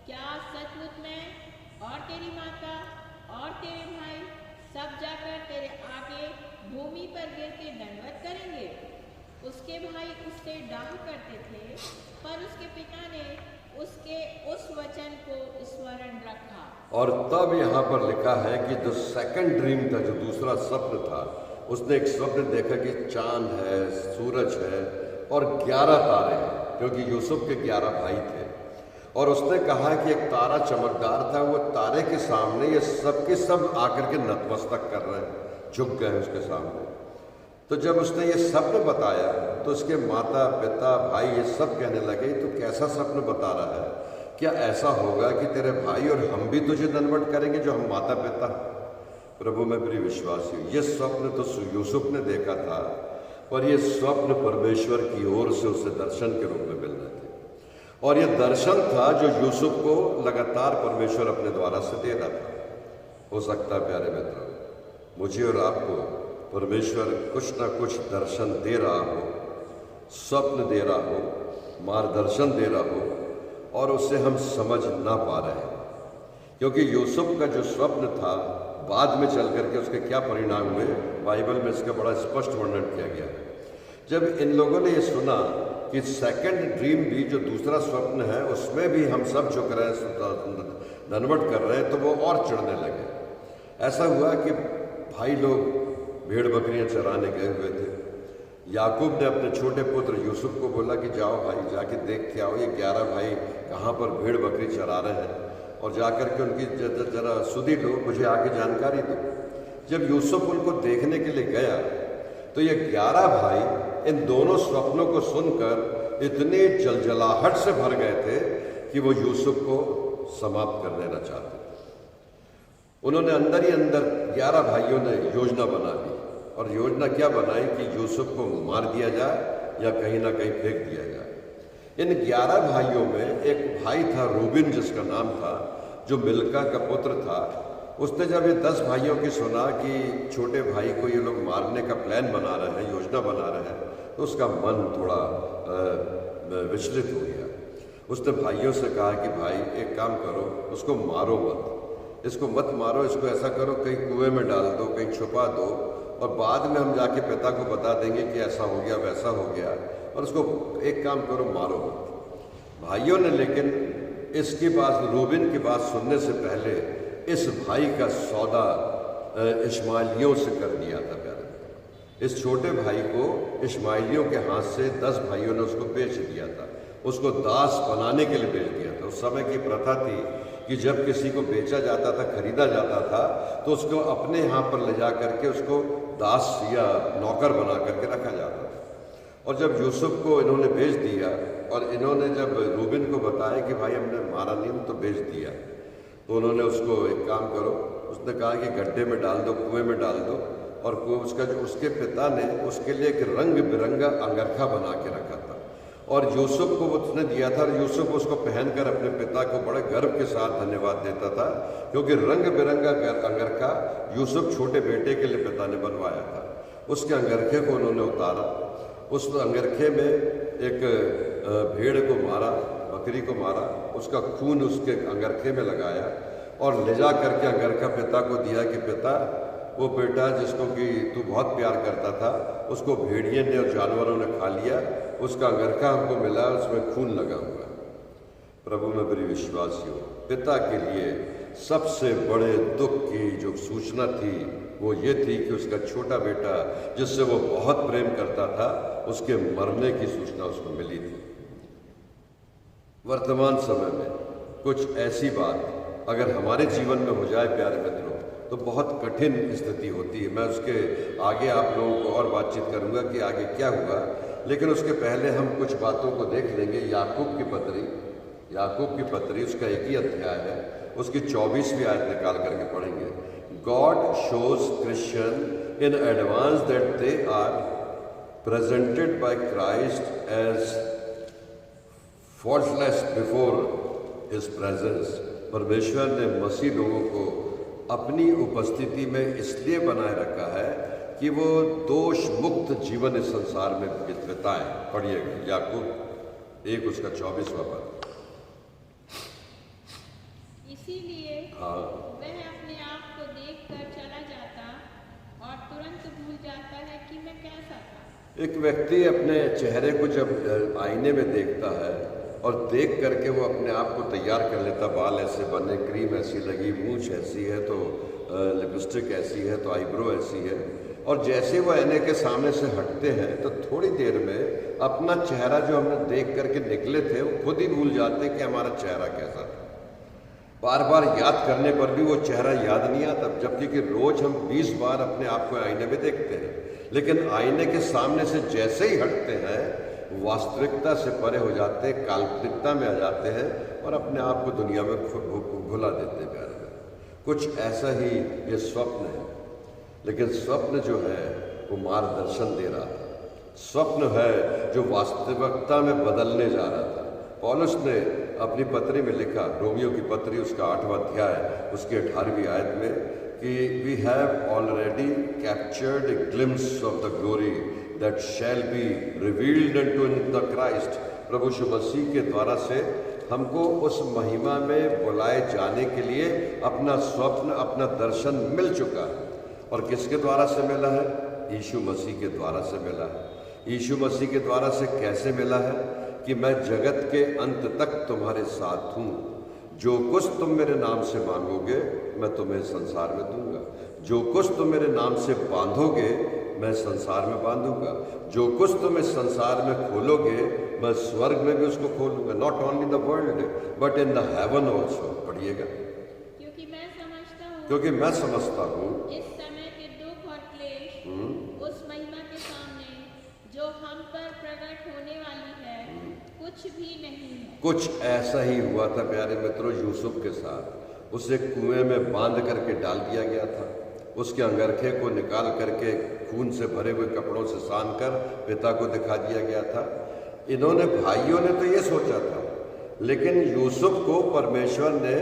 क्या सचमुच मैं और तेरी माता और तेरे भाई सब जाकर तेरे आगे भूमि पर गिर के दंडवत करेंगे? उसके भाई उससे डाह करते थे, पर उसके पिता ने उसके उस वचन को स्मरण रखा। और तब यहाँ पर लिखा है कि जो सेकंड ड्रीम था, जो दूसरा स्वप्न था, उसने एक स्वप्न देखा कि चांद है, सूरज है और 11 तारे हैं, क्योंकि यूसुफ के 11 भाई थे। और उसने कहा कि एक तारा चमकदार था, वो तारे के सामने ये सब के सब आकर के नतमस्तक कर रहे हैं, झुक गए उसके सामने। तो जब उसने ये स्वप्न बताया तो उसके माता पिता भाई ये सब कहने लगे, तो कैसा स्वप्न बता रहा है? क्या ऐसा होगा कि तेरे भाई और हम भी तुझे दंडवत करेंगे जो हम माता पिता? प्रभु में प्रिय विश्वासी, ये स्वप्न तो यूसुफ ने देखा था, पर ये स्वप्न परमेश्वर की ओर से उसे दर्शन के रूप में मिल रहे थे। और ये दर्शन था जो यूसुफ को लगातार परमेश्वर अपने द्वारा से दे रहा था। हो सकता है प्यारे मित्रों, मुझे और आपको परमेश्वर कुछ ना कुछ दर्शन दे रहा हो, स्वप्न दे रहा हो, मार्गदर्शन दे रहा हो, और उसे हम समझ ना पा रहे हैं। क्योंकि यूसुफ का जो स्वप्न था, बाद में चल करके उसके क्या परिणाम हुए, बाइबल में इसका बड़ा स्पष्ट वर्णन किया गया है। जब इन लोगों ने ये सुना कि सेकंड ड्रीम भी, जो दूसरा स्वप्न है, उसमें भी हम सब झुक रहे हैं, दंडवत कर रहे हैं, तो वो और चिढ़ने लगे। ऐसा हुआ कि भाई लोग भेड़ बकरियां चराने गए हुए थे। याकूब ने अपने छोटे पुत्र यूसुफ को बोला कि जाओ भाई, जाके देख के आओ ये 11 भाई कहाँ पर भेड़ बकरी चरा रहे हैं, और जाकर के उनकी जरा सुधी लो, मुझे आगे जानकारी दो। जब यूसुफ उनको देखने के लिए गया तो ये 11 भाई इन दोनों स्वप्नों को सुनकर इतने जलजलाहट से भर गए थे कि वो यूसुफ को समाप्त कर देना चाहते थे। उन्होंने अंदर ही अंदर 11 भाइयों ने योजना बना ली, और योजना क्या बनाई कि यूसुफ को मार दिया जाए या कहीं ना कहीं फेंक दिया जाए। इन 11 भाइयों में एक भाई था रूबिन, जिसका नाम था, जो मिल्का का पुत्र था। उसने जब ये 10 भाइयों की सुना कि छोटे भाई को ये लोग मारने का प्लान बना रहे हैं, योजना बना रहे हैं, तो उसका मन थोड़ा विचलित हो गया। उसने भाइयों से कहा कि भाई एक काम करो, उसको मारो मत, इसको मत मारो, इसको ऐसा करो कहीं कुएं में डाल दो, कहीं छुपा दो, और बाद में हम जाके पिता को बता देंगे कि ऐसा हो गया वैसा हो गया, और उसको एक काम करो, मारो मत। भाइयों ने लेकिन इसकी बात, रूबिन की बात सुनने से पहले इस भाई का सौदा इश्माइलियों से कर दिया था। प्यारे, इस छोटे भाई को इश्माइलियों के हाथ से 10 भाइयों ने उसको बेच दिया था, उसको दास बनाने के लिए बेच दिया था। उस समय की प्रथा थी कि जब किसी को बेचा जाता था, खरीदा जाता था, तो उसको अपने यहाँ पर ले जा करके उसको दास या नौकर बना करके रखा जाता था। और जब यूसुफ को इन्होंने बेच दिया, और इन्होंने जब रूबिन को बताया कि भाई हमने मारा नहीं, तो बेच दिया, तो उन्होंने उसको एक काम करो, उसने कहा कि गड्ढे में डाल दो, कुएं में डाल दो, और उसका जो उसके पिता ने उसके लिए एक रंग बिरंगा अंगरखा बना के रखा था, और यूसुफ को वो उसने दिया था, और यूसुफ उसको पहनकर अपने पिता को बड़े गर्व के साथ धन्यवाद देता था, क्योंकि रंग बिरंगा अंगरखा यूसुफ छोटे बेटे के लिए पिता ने बनवाया था। उसके अंगरखे को उन्होंने उतारा, उस अंगरखे में एक भेड़ को मारा, बकरी को मारा, उसका खून उसके अंगरखे में लगाया, और ले जा करके अंगरखा पिता को दिया कि पिता, वो बेटा जिसको कि तू बहुत प्यार करता था, उसको भेड़िए ने और जानवरों ने खा लिया, उसका अंगरखा हमको मिला, उसमें खून लगा हुआ। प्रभु में बड़ी विश्वासियों, पिता के लिए सबसे बड़े दुख की जो सूचना थी वो ये थी कि उसका छोटा बेटा, जिससे वो बहुत प्रेम करता था, उसके मरने की सूचना उसको मिली थी। वर्तमान समय में कुछ ऐसी बात अगर हमारे जीवन में हो जाए प्यारे मित्रों, तो बहुत कठिन स्थिति होती है। मैं उसके आगे आप लोगों को और बातचीत करूंगा कि आगे क्या हुआ, लेकिन उसके पहले हम कुछ बातों को देख लेंगे। याकूब की पत्री उसका एक ही अध्याय है, उसकी 24वीं आयत निकाल करके पढ़ेंगे। God shows Christian in advance that they are presented by Christ as faultless before his presence। परमेश्वर ने मसीह लोगों को अपनी उपस्थिति में इसलिए बनाए रखा है कि वो दोष मुक्त जीवन इस संसार में बिताएं। पढ़िएगा याकूब 1 उसका 24वां पद। इसीलिए हाँ, वह अपने आप को देखकर चला जाता और तुरंत भूल जाता है कि मैं कैसा था। एक व्यक्ति अपने चेहरे को जब आईने में देखता है और देख करके वो अपने आप को तैयार कर लेता, बाल ऐसे बने, क्रीम ऐसी लगी, मूंछ ऐसी है तो लिपस्टिक ऐसी है तो आईब्रो ऐसी है। और जैसे वो आईने के सामने से हटते हैं तो थोड़ी देर में अपना चेहरा जो हमने देख करके निकले थे वो खुद ही भूल जाते कि हमारा चेहरा कैसा था। बार बार याद करने पर भी वो चेहरा याद नहीं आता, जबकि कि रोज हम 20 बार अपने आप को आईने में देखते हैं, लेकिन आईने के सामने से जैसे ही हटते हैं वास्तविकता से परे हो जाते हैं, काल्पनिकता में आ जाते हैं और अपने आप को दुनिया में भुला देते हैं। प्यारे कुछ ऐसा ही ये स्वप्न है, लेकिन स्वप्न जो है वो मार्गदर्शन दे रहा था। स्वप्न है जो वास्तविकता में बदलने जा रहा था। पौलुस ने अपनी पत्री में लिखा, रोमियो की पत्री उसका 8वां अध्याय उसकी 18वीं आयत में, कि we have already captured a glimpse of the glory that shall be revealed unto the Christ. प्रभु यीशु मसीह के द्वारा से हमको उस महिमा में बुलाए जाने के लिए अपना स्वप्न, अपना दर्शन मिल चुका है। और किसके द्वारा से मिला है? यीशु मसीह के द्वारा से मिला है। यीशु मसीह के द्वारा से कैसे मिला है? कि मैं जगत के अंत तक तुम्हारे साथ हूँ, जो कुछ तुम मेरे नाम से मांगोगे मैं तुम्हें संसार में दूंगा, जो कुछ तुम मेरे नाम से बांधोगे मैं संसार में बांधूंगा, जो कुछ तुम इस संसार में खोलोगे मैं स्वर्ग में भी उसको खोलूंगा। Not only the world but in the haven also. पढ़िएगा, क्योंकि मैं समझता हूँ इस समय के दुख और क्लेश उस महिमा के सामने जो हम पर प्रकट होने वाली है कुछ भी नहीं है। कुछ ऐसा ही हुआ था प्यारे मित्रों यूसुफ के साथ। उसे कुएं में बांध करके डाल दिया गया था, उसके अंगरखे को निकाल करके खून से भरे हुए कपड़ों से सान कर पिता को दिखा दिया गया था। इन्होंने, भाइयों ने तो ये सोचा था, लेकिन यूसुफ को परमेश्वर ने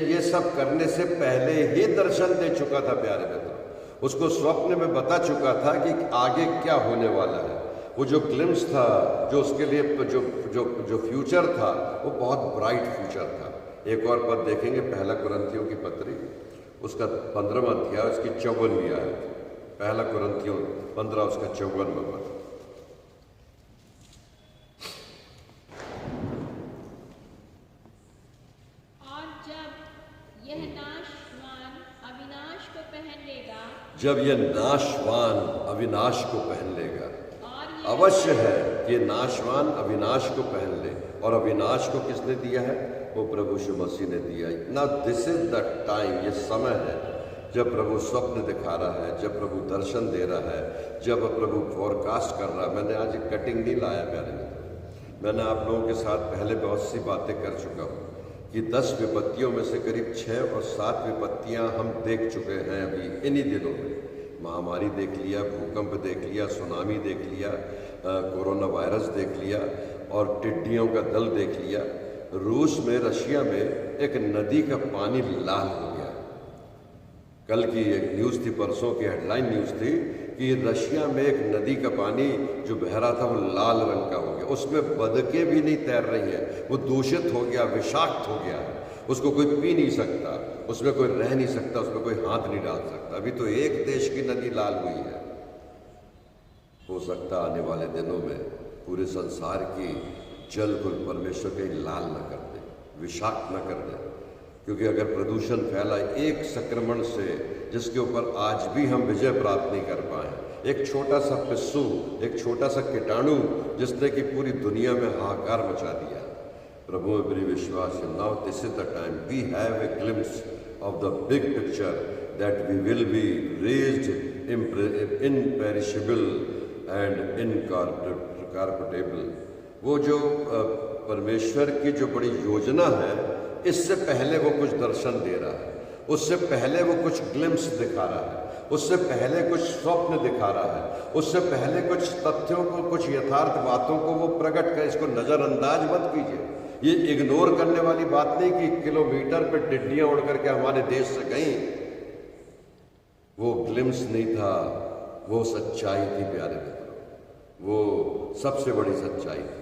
ये सब करने से पहले ही दर्शन दे चुका था। प्यारे मित्रों, उसको स्वप्न में बता चुका था कि आगे क्या होने वाला है। वो जो ग्लिम्स था, जो उसके लिए जो फ्यूचर था, वो बहुत ब्राइट फ्यूचर था। एक और पद देखेंगे, पहला कुरिन्थियों की पत्री उसका 15वां अध्याय उसकी 54वीं आयत। पहला कुरिन्थियों 15 उसका 54वां पद। जब यह नाशवान अविनाश को पहन लेगा, अवश्य है कि नाशवान अविनाश को पहन ले। और अविनाश को किसने दिया है? वो प्रभु यीशु मसीह ने दिया। ना दिस इज द टाइम, ये समय है जब प्रभु स्वप्न दिखा रहा है, जब प्रभु दर्शन दे रहा है, जब प्रभु फोरकास्ट कर रहा है। मैंने आज एक कटिंग नहीं लाया प्यारे मित्रों, मैंने आप लोगों के साथ पहले बहुत सी बातें कर चुका हूँ कि 10 विपत्तियों में से करीब 6 और 7 विपत्तियाँ हम देख चुके हैं अभी इन्हीं दिनों में। महामारी देख लिया, भूकंप देख लिया, सुनामी देख लिया, कोरोना वायरस देख लिया और टिड्डियों का दल देख लिया। रूस में, रशिया में एक नदी का पानी लाल हो गया। कल की एक न्यूज़ थी, परसों की हेडलाइन न्यूज़ थी कि रशिया में एक नदी का पानी जो बह रहा था वो लाल रंग का हो गया। उसमें बदके भी नहीं तैर रही हैं, वो दूषित हो गया, विषाक्त हो गया है, उसको कोई पी नहीं सकता, उसमें कोई रह नहीं सकता, उसमें कोई हाथ नहीं डाल सकता। अभी तो एक देश की नदी लाल हुई है। हो सकता आने वाले दिनों में पूरे संसार की जल को परमेश्वर कहीं लाल न कर दे, विषाक्त न कर दे। क्योंकि अगर प्रदूषण फैला एक संक्रमण से जिसके ऊपर आज भी हम विजय प्राप्त नहीं कर पाए, एक छोटा सा पिस्सू, एक छोटा सा कीटाणु जिसने कि पूरी दुनिया में हाहाकार मचा दिया। प्रभु में मेरी विश्वास है, now this is the time we have a glimpse of the big picture that we will be raised imperishable and incorporable. वो जो परमेश्वर की जो बड़ी योजना है, इससे पहले वो कुछ दर्शन दे रहा है, उससे पहले वो कुछ ग्लिम्स दिखा रहा है, उससे पहले कुछ स्वप्न दिखा रहा है, उससे पहले कुछ तथ्यों को, कुछ यथार्थ बातों को वो प्रकट कर। इसको नज़रअंदाज मत कीजिए। ये इग्नोर करने वाली बात नहीं कि किलोमीटर पे टिड्डियां उड़ करके हमारे देश से गई। वो ग्लिम्स नहीं था, वो सच्चाई थी प्यारे मित्रों, वो सबसे बड़ी सच्चाई थी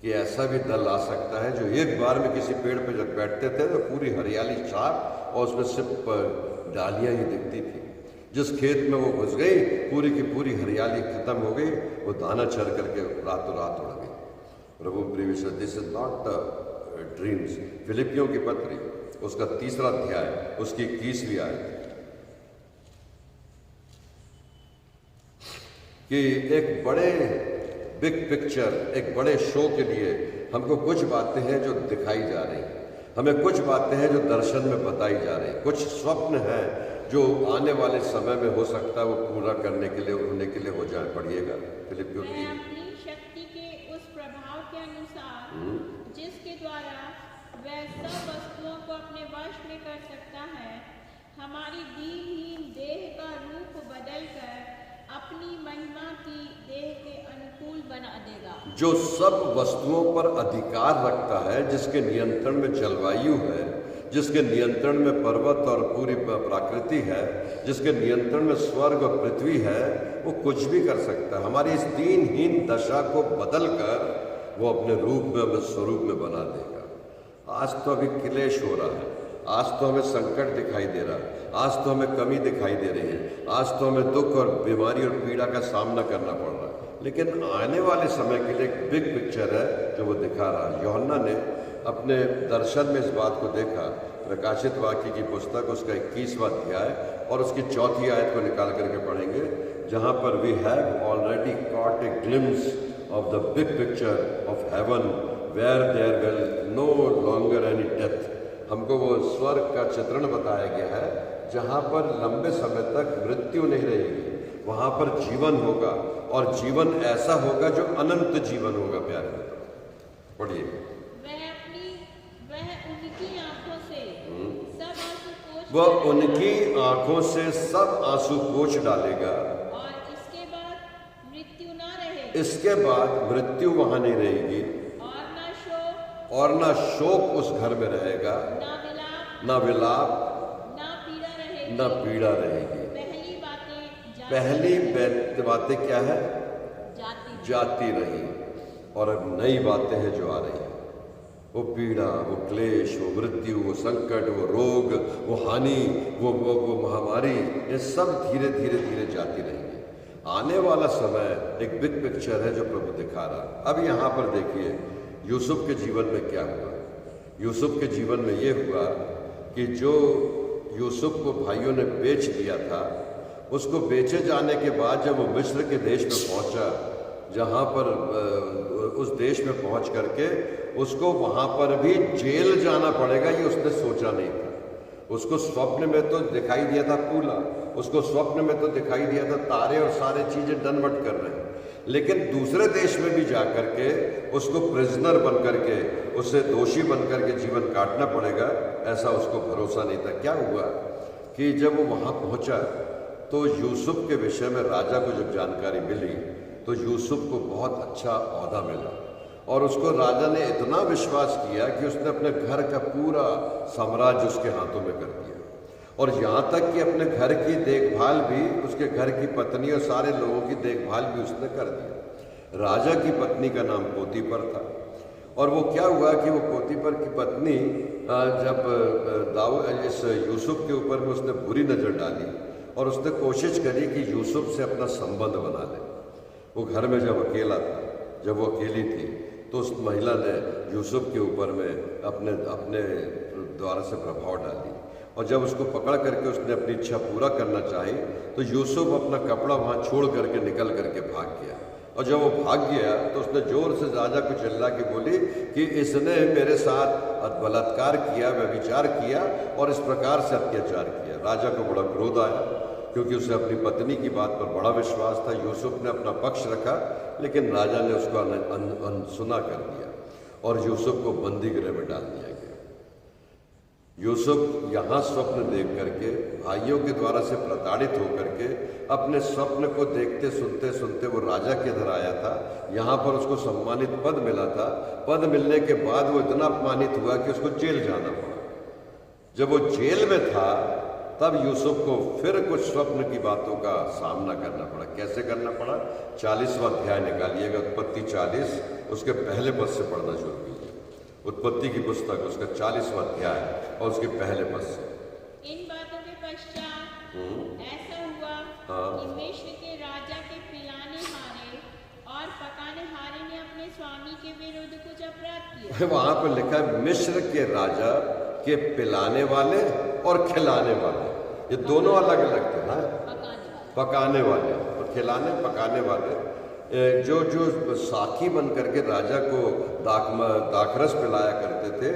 कि ऐसा भी दल आ सकता है जो एक बार में किसी पेड़ पे जब बैठते थे तो पूरी हरियाली छाप और उसमें सिर्फ डालियां ही दिखती थी। जिस खेत में वो घुस गई, पूरी की पूरी हरियाली खत्म हो गई, वो दाना चर करके रातों रात उड़ गई। प्रभु प्रिय, दिस इज नॉट ड्रीम्स। फिलिपियों की पत्री उसका 3रा अध्याय उसकी 21वीं आयत, कि एक बड़े बिग पिक्चर, एक बड़े शो के लिए हमको कुछ बातें हैं जो दिखाई जा रही हैं, हमें कुछ बातें हैं जो दर्शन में बताई जा रही हैं, कुछ स्वप्न हैं जो आने वाले समय में हो सकता है वो पूरा करने के लिए, होने के लिए हो जाए। पढ़िएगा फिलिपियों की। मैं अपनी शक्ति के उस प्रभाव के अनुसार जिसके द्वारा वह सब वस्तुओं को अपने वश में कर सकता है, हमारी दीनहीन देह का रूप बदलकर अपनी महिमा की देह के अनुकूल बना देगा। जो सब वस्तुओं पर अधिकार रखता है, जिसके नियंत्रण में जलवायु है, जिसके नियंत्रण में पर्वत और पूरी प्रकृति है, जिसके नियंत्रण में स्वर्ग और पृथ्वी है, वो कुछ भी कर सकता है। हमारी इस दीनहीन दशा को बदलकर वो अपने रूप में, अपने स्वरूप में बना देगा। आज तो अभी क्लेश हो रहा है, आज तो हमें संकट दिखाई दे रहा है, आज तो हमें कमी दिखाई दे रही है, आज तो हमें दुख और बीमारी और पीड़ा का सामना करना पड़ रहा है, लेकिन आने वाले समय के लिए एक बिग पिक्चर है जो वो दिखा रहा है। यूहन्ना ने अपने दर्शन में इस बात को देखा। प्रकाशित वाक्य की पुस्तक उसका 21वां अध्याय और उसकी 4थी आयत को निकाल करके पढ़ेंगे, जहाँ पर we have already caught a glimpse of the big picture of heaven where there will no longer any death. हमको वो स्वर्ग का चित्रण बताया गया है जहाँ पर लंबे समय तक मृत्यु नहीं रहेगी, वहाँ पर जीवन होगा और जीवन ऐसा होगा जो अनंत जीवन होगा। प्यारे मित्रों, पढ़िए। वह उनकी आंखों से सब आंसू पोंछ डालेगा और इसके बाद मृत्यु ना रहेगी, इसके बाद मृत्यु वहाँ नहीं रहेगी और ना शोक उस घर में रहेगा, ना विलाप, ना पीड़ा रहेगी। पहली बातें क्या है? जाती रही, और अब नई बातें हैं जो आ रही हैं। वो पीड़ा, वो क्लेश, वो मृत्यु, वो संकट, वो रोग, वो हानि, वो महामारी, ये सब धीरे धीरे धीरे जाती रहेंगी। आने वाला समय एक बिग पिक्चर है जो प्रभु दिखा रहा। अब यहाँ पर देखिए यूसुफ के जीवन में क्या हुआ। यूसुफ के जीवन में ये हुआ कि जो यूसुफ को भाइयों ने बेच दिया था, उसको बेचे जाने के बाद जब वो मिस्र के देश में पहुंचा, जहाँ पर उस देश में पहुंच करके उसको वहाँ पर भी जेल जाना पड़ेगा, ये उसने सोचा नहीं था। उसको स्वप्न में तो दिखाई दिया था पूला, उसको स्वप्न में तो दिखाई दिया था तारे और सारे चीजें दंडवत कर रहे हैं, लेकिन दूसरे देश में भी जा करके उसको प्रिजनर बन करके, उसे दोषी बन करके जीवन काटना पड़ेगा, ऐसा उसको भरोसा नहीं था। क्या हुआ कि जब वो वहाँ पहुँचा तो यूसुफ के विषय में राजा को जब जानकारी मिली तो यूसुफ को बहुत अच्छा ओहदा मिला और उसको राजा ने इतना विश्वास किया कि उसने अपने घर का पूरा साम्राज्य उसके हाथों में कर दिया, और यहाँ तक कि अपने घर की देखभाल भी, उसके घर की पत्नी और सारे लोगों की देखभाल भी उसने कर दिया। राजा की पत्नी का नाम पोतीपर था, और वो क्या हुआ कि वो पोतीपर की पत्नी जब इस यूसुफ के ऊपर में उसने बुरी नज़र डाली और उसने कोशिश करी कि यूसुफ से अपना संबंध बना ले। वो घर में जब अकेला था, जब वो अकेली थी, तो उस महिला ने यूसुफ के ऊपर में अपने द्वारा से प्रभाव डाली, और जब उसको पकड़ करके उसने अपनी इच्छा पूरा करना चाही तो यूसुफ अपना कपड़ा वहाँ छोड़ करके निकल करके भाग गया। और जब वो भाग गया तो उसने जोर से राजा को चिल्ला के बोली कि इसने मेरे साथ बलात्कार किया, व्यभिचार किया और इस प्रकार से अत्याचार किया। राजा को बड़ा क्रोध आया क्योंकि उसे अपनी पत्नी की बात पर बड़ा विश्वास था। यूसुफ ने अपना पक्ष रखा, लेकिन राजा ने उसको अनसुना कर दिया और यूसुफ को बंदी गृह में डाल दिया गया। यूसुफ यहाँ स्वप्न देख करके, भाइयों के द्वारा से प्रताड़ित होकर के, अपने स्वप्न को देखते सुनते सुनते वो राजा के इधर आया था। यहाँ पर उसको सम्मानित पद मिला था। पद मिलने के बाद वो इतना अपमानित हुआ कि उसको जेल जाना पड़ा। जब वो जेल में था तब यूसुफ को फिर कुछ स्वप्न की बातों का सामना करना पड़ा। कैसे करना पड़ा? 40वां अध्याय निकालिएगा, उत्पत्ति 40, उसके पहले पद से पढ़ना शुरू कीजिए। उत्पत्ति की पुस्तक उसका 40वां अध्याय और उसके पहले पद से। इन बातों के पश्चात ऐसा हुआ कि मिस्र के राजा के पिलाने हारे और पकाने हारे ने अपने स्वामी के विरुद्ध वहां पर लिखा है मिस्र के राजा के पिलाने वाले और खिलाने वाले, ये दोनों अलग अलग थे ना। पकाने वाले और खिलाने पकाने वाले, जो जो साथी बन करके राजा को दाखरस पिलाया करते थे,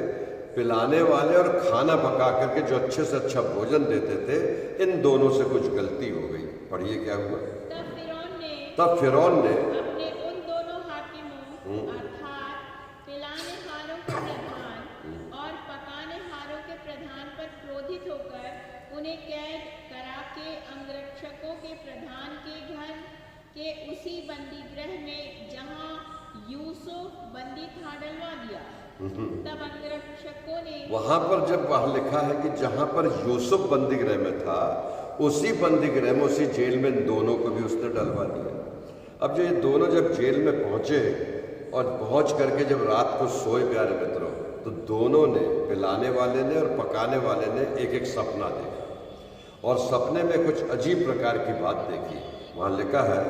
पिलाने वाले और खाना पका करके जो अच्छे से अच्छा भोजन देते थे, इन दोनों से कुछ गलती हो गई। पढ़िए क्या हुआ। तब फिरौन ने अपने उन दोनों हाकिमों अर्थात पिलानेहारों के प्रधान और पकानेहारों के प्रधान पर क्रोधित होकर उन्हें कैद करा के अंगरक्षकों के प्रधान के घर के उसी बंदीगृह में जहां यूसुफ बंदी था डलवा दिया। तब अंगरक्षकों ने वहां पर, जब वहां लिखा है कि जहां पर यूसुफ बंदीगृह में था, उसी बंदीगृह में, उसी जेल में इन दोनों को भी उसने डलवा दिया। अब जो ये दोनों जब जेल में पहुंचे और पहुंच करके जब रात को सोए प्यारे मित्रों, तो दोनों ने, पिलाने वाले ने और पकाने वाले ने, एक एक सपना देखा और सपने में कुछ अजीब प्रकार की बात देखी। वहां लिखा है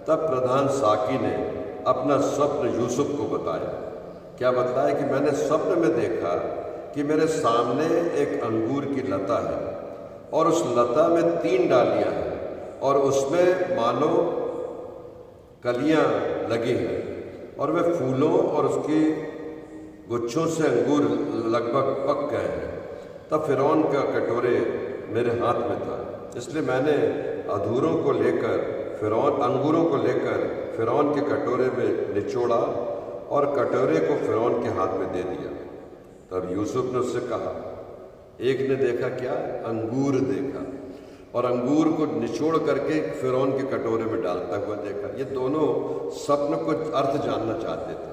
तब प्रधान साकी ने अपना स्वप्न यूसुफ को बताया। क्या बताया कि मैंने स्वप्न में देखा कि मेरे सामने एक अंगूर की लता है और उस लता में 3 डालियां हैं और उसमें मानो कलियां लगी हैं और वे फूलों और उसकी गुच्छों से अंगूर लगभग पक गए हैं। तब फिरौन का कटोरे मेरे हाथ में था, इसलिए मैंने अंगूरों को लेकर फिरौन के कटोरे में निचोड़ा और कटोरे को फिरौन के हाथ में दे दिया। तब यूसुफ ने उससे कहा, एक ने देखा क्या? अंगूर देखा और अंगूर को निचोड़ करके फिरौन के कटोरे में डालता हुआ देखा। ये दोनों स्वप्न को अर्थ जानना चाहते थे।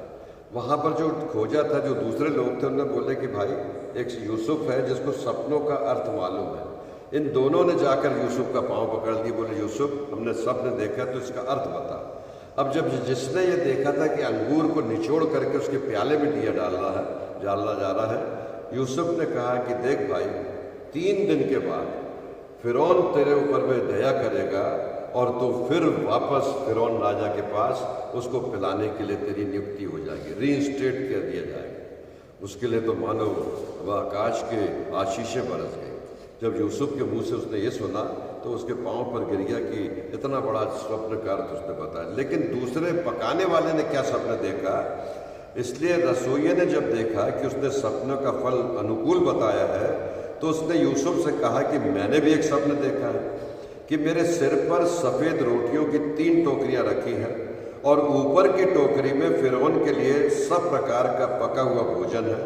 वहाँ पर जो खोजा था, जो दूसरे लोग थे, उन्होंने बोले कि भाई एक यूसुफ है जिसको सपनों का अर्थ मालूम है। इन दोनों ने जाकर यूसुफ का पाँव पकड़ दिया, बोले यूसुफ हमने स्वप्न देखा तो इसका अर्थ बता। अब जब जिसने ये देखा था कि अंगूर को निचोड़ करके उसके प्याले में दिया डालना जा रहा है, यूसुफ ने कहा कि देख भाई, 3 दिन के बाद फिरौन तेरे ऊपर में दया करेगा और तो फिर वापस फिरौन राजा के पास उसको पिलाने के लिए तेरी नियुक्ति हो जाएगी, रीइंस्टेट कर दिया जाएगा। उसके लिए तो मानो वह आकाश के आशीषें बरस गई। जब यूसुफ के मुंह से उसने ये सुना तो उसके पांव पर गिर गया कि इतना बड़ा स्वप्न का अर्थ उसने बताया। लेकिन दूसरे पकाने वाले ने क्या स्वप्न देखा, इसलिए रसोइये ने जब देखा कि उसने सपनों का फल अनुकूल बताया है, तो उसने यूसुफ से कहा कि मैंने भी एक स्वप्न देखा है कि मेरे सिर पर सफ़ेद रोटियों की 3 टोकरियां रखी हैं और ऊपर की टोकरी में फिरौन के लिए सब प्रकार का पका हुआ भोजन है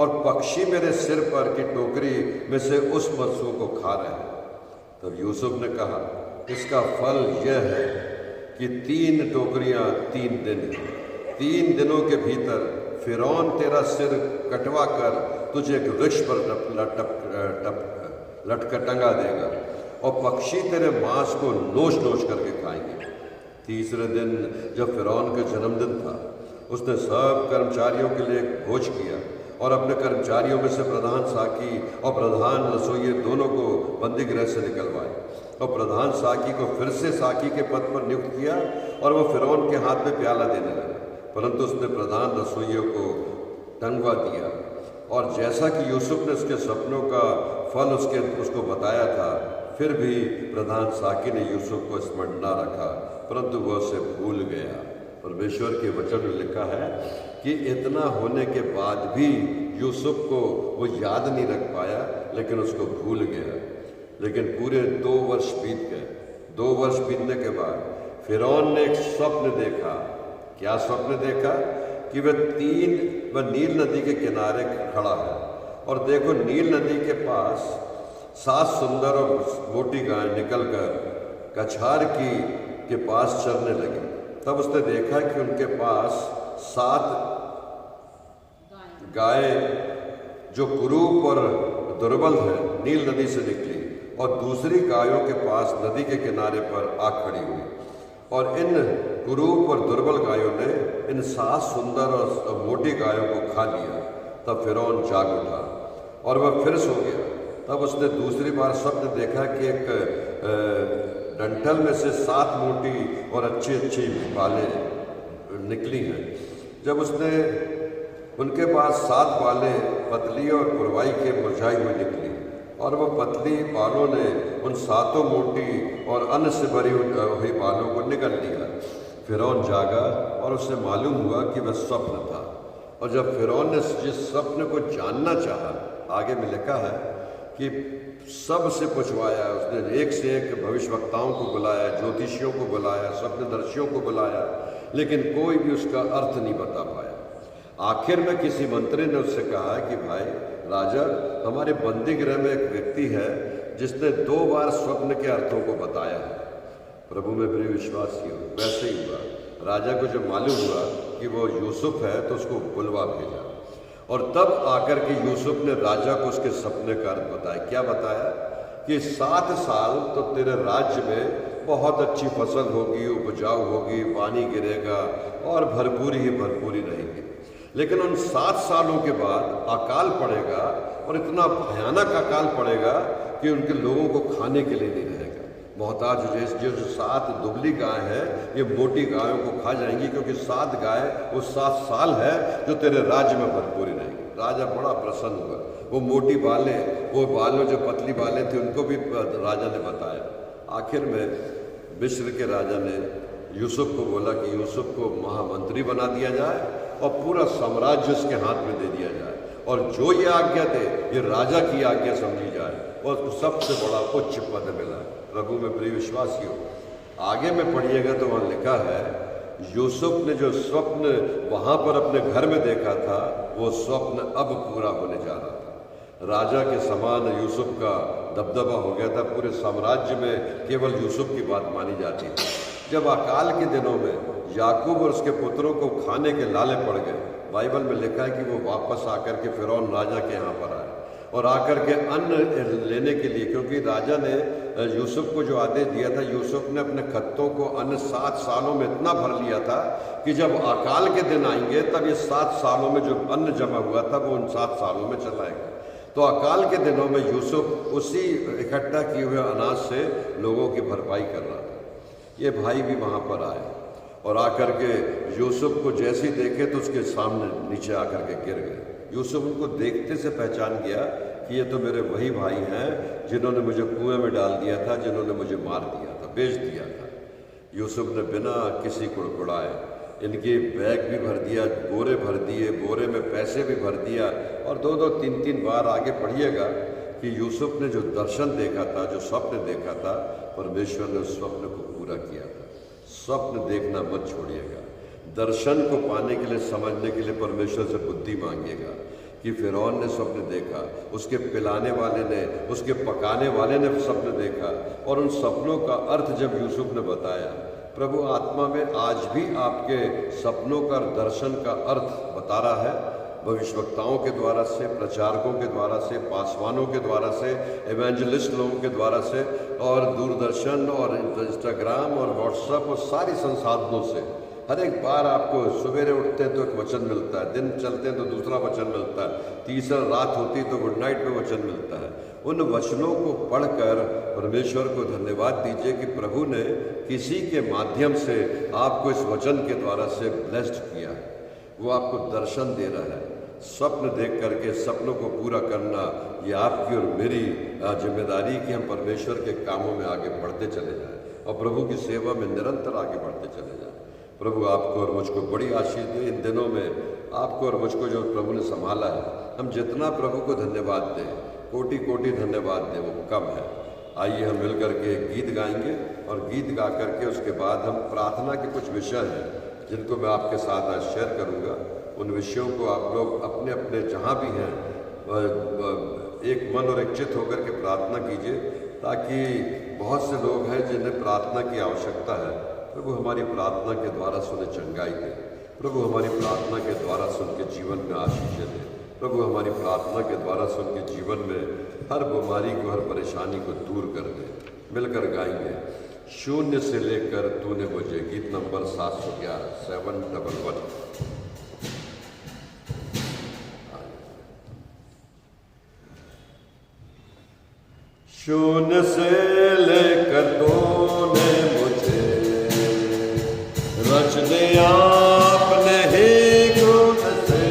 और पक्षी मेरे सिर पर की टोकरी में से उस वस्तु को खा रहे हैं। तब यूसुफ ने कहा, इसका फल यह है कि 3 टोकरियां 3 दिन, 3 दिनों के भीतर फिरौन तेरा सिर कटवा कर तुझे एक वृक्ष पर लटका टंगा देगा और पक्षी तेरे मांस को नोच नोच करके खाएंगे। 3रे दिन जब फिरौन का जन्मदिन था, उसने सब कर्मचारियों के लिए भोज किया और अपने कर्मचारियों में से प्रधान साकी और प्रधान रसोइये दोनों को बंदीगृह से निकलवाए और प्रधान साकी को फिर से साकी के पद पर नियुक्त किया और वह फिरौन के हाथ में प्याला देने लगा। परंतु उसने प्रधान रसोइयों को टंगवा दिया और जैसा कि यूसुफ ने उसके सपनों का फल उसको बताया था, फिर भी प्रधान साकी ने यूसुफ को स्मरण न रखा, परंतु वह उसे भूल गया। परमेश्वर के वचन में लिखा है कि इतना होने के बाद भी यूसुफ को वो याद नहीं रख पाया, लेकिन उसको भूल गया। लेकिन पूरे 2 वर्ष बीत गए। 2 वर्ष बीतने के बाद फिरौन ने एक स्वप्न देखा। क्या स्वप्न देखा? कि वह नील नदी के किनारे खड़ा है और देखो नील नदी के पास 7 सुंदर और मोटी गाय निकलकर कछार के पास चरने लगी। तब उसने देखा कि उनके पास 7 गाय जो कुरूप और दुर्बल है नील नदी से निकली और दूसरी गायों के पास नदी के किनारे पर आ खड़ी हुई और इन कुरूप और दुर्बल गायों ने इन 7 सुंदर और मोटी गायों को खा लिया। तब फिरौन जाग उठा और वह फिर सो गया। तब उसने दूसरी बार स्वप्न देखा कि एक डंठल में से 7 मोटी और अच्छी बालें निकली हैं। जब उसने उनके पास 7 बालें पतली और पुरवाई के मुरझाई हुई निकली, और वह पतली बालों ने उन 7 मोटी और अन्न से भरी हुई बालों को निगल लिया। फिरौन जागा और उसे मालूम हुआ कि वह स्वप्न था। और जब फिरौन ने जिस स्वप्न को जानना चाहा, आगे में लिखा है कि सब से पूछवाया, उसने एक से एक भविष्यवक्ताओं को बुलाया, ज्योतिषियों को बुलाया, स्वप्नदर्शियों को बुलाया, लेकिन कोई भी उसका अर्थ नहीं बता पाया। आखिर में किसी मंत्री ने उससे कहा कि भाई राजा, हमारे बंदी गृह में एक व्यक्ति है जिसने 2 बार स्वप्न के अर्थों को बताया है। प्रभु में प्रिय विश्वासियों, वैसे ही हुआ। राजा को जब मालूम हुआ कि वो यूसुफ है तो उसको बुलवा भेजा, और तब आकर के यूसुफ ने राजा को उसके सपने का अर्थ बताया। क्या बताया? कि 7 साल तो तेरे राज्य में बहुत अच्छी फसल होगी, उपजाऊ होगी, पानी गिरेगा और भरपूरी ही भरपूरी रहेगी, लेकिन उन 7 सालों के बाद अकाल पड़ेगा, और इतना भयानक अकाल पड़ेगा कि उनके लोगों को खाने के लिए नहीं रहेगा। मोहताज जो 7 दुबली गाय है, ये मोटी गायों को खा जाएंगी, क्योंकि 7 गाय वो 7 साल है जो तेरे राज्य में भरपूरी रहेगी। राजा बड़ा प्रसन्न हुआ। वो मोटी बालें, वो बालों जो पतली बालें थी, उनको भी राजा ने बताया। आखिर में मिस्र के राजा ने यूसुफ को बोला कि यूसुफ को महामंत्री बना दिया जाए और पूरा साम्राज्य उसके हाथ में दे दिया जाए, और जो ये आज्ञा दे ये राजा की आज्ञा समझी जाए, और उसको सबसे बड़ा उच्च पद मिला। प्रभु में प्रिय विश्वासियों, आगे में पढ़िएगा तो वहाँ लिखा है, यूसुफ ने जो स्वप्न वहाँ पर अपने घर में देखा था, वो स्वप्न अब पूरा होने जा रहा था। राजा के समान यूसुफ का दबदबा हो गया था। पूरे साम्राज्य में केवल यूसुफ की बात मानी जाती थी। जब अकाल के दिनों में याकूब और उसके पुत्रों को खाने के लाले पड़ गए, बाइबल में लिखा है कि वो वापस आकर के फिरौन राजा के यहाँ पर आए और आकर के अन्न लेने के लिए, क्योंकि राजा ने यूसुफ को जो आदेश दिया था, यूसुफ ने अपने खत्तों को अन्न 7 सालों में इतना भर लिया था कि जब अकाल के दिन आएंगे तब ये 7 सालों में जो अन्न जमा हुआ था वो उन 7 सालों में चला आएगा। तो अकाल के दिनों में यूसुफ उसी इकट्ठा किए हुए अनाज से लोगों की भरपाई कर रहा था। ये भाई भी वहाँ पर आए और आकर के यूसुफ को जैसे ही देखे तो उसके सामने नीचे आकर के गिर गए। यूसुफ उनको देखते से पहचान गया कि ये तो मेरे वही भाई हैं जिन्होंने मुझे कुएं में डाल दिया था, जिन्होंने मुझे मार दिया था, बेच दिया था। यूसुफ ने बिना किसी कुड़कुड़ाए इनके बैग भी भर दिया, बोरे भर दिए, बोरे में पैसे भी भर दिया, और 2-2, 3-3 बार आगे पढ़िएगा कि यूसुफ ने जो दर्शन देखा था, जो स्वप्न देखा था, परमेश्वर ने उस स्वप्न को पूरा किया था। स्वप्न देखना मत छोड़िएगा। दर्शन को पाने के लिए, समझने के लिए परमेश्वर से बुद्धि मांगिएगा। कि फिरौन ने स्वप्न देखा, उसके पिलाने वाले ने, उसके पकाने वाले ने स्वप्न देखा, और उन सपनों का अर्थ जब यूसुफ ने बताया, प्रभु आत्मा में आज भी आपके सपनों का, दर्शन का अर्थ बता रहा है। भविष्यवक्ताओं के द्वारा से, प्रचारकों के द्वारा से, पासवानों के द्वारा से, एवेंजलिस्ट लोगों के द्वारा से, और दूरदर्शन और इंस्टाग्राम और व्हाट्सएप और सारी संसाधनों से हर एक बार आपको सवेरे उठते हैं तो एक वचन मिलता है, दिन चलते हैं तो दूसरा वचन मिलता है, तीसरा रात होती तो गुड नाइट में वचन मिलता है। उन वचनों को पढ़कर परमेश्वर को धन्यवाद दीजिए कि प्रभु ने किसी के माध्यम से आपको इस वचन के द्वारा से ब्लेस्ड किया है। वो आपको दर्शन दे रहा है। स्वप्न देख करके सपनों को पूरा करना ये आपकी और मेरी जिम्मेदारी कि हम परमेश्वर के कामों में आगे बढ़ते चले जाएं और प्रभु की सेवा में निरंतर आगे बढ़ते चले जाएं। प्रभु आपको और मुझको बड़ी आशीष दे। इन दिनों में आपको और मुझको जो प्रभु ने संभाला है, हम जितना प्रभु को धन्यवाद दें, कोटि कोटि धन्यवाद दें, वो कम है। आइए हम मिलकर के गीत गाएंगे और गीत गा करके उसके बाद हम प्रार्थना के कुछ विषय हैं जिनको मैं आपके साथ आज शेयर करूंगा। उन विषयों को आप लोग अपने अपने जहाँ भी हैं एक मन और एक चित्त होकर के प्रार्थना कीजिए, ताकि बहुत से लोग हैं जिन्हें प्रार्थना की आवश्यकता है। प्रभु हमारी प्रार्थना के द्वारा से उन्हें चंगाई दे। प्रभु हमारी प्रार्थना के द्वारा से उनके जीवन में आशीष दे। प्रभु हमारी प्रार्थना के द्वारा से उनके जीवन में हर बीमारी को, हर परेशानी को दूर कर दे। मिलकर गाएंगे, शून्य से लेकर तूने मुझे, गीत नंबर 711, 711। शून्य से लेकर तूने मुझे रच दिया अपने ही खून से,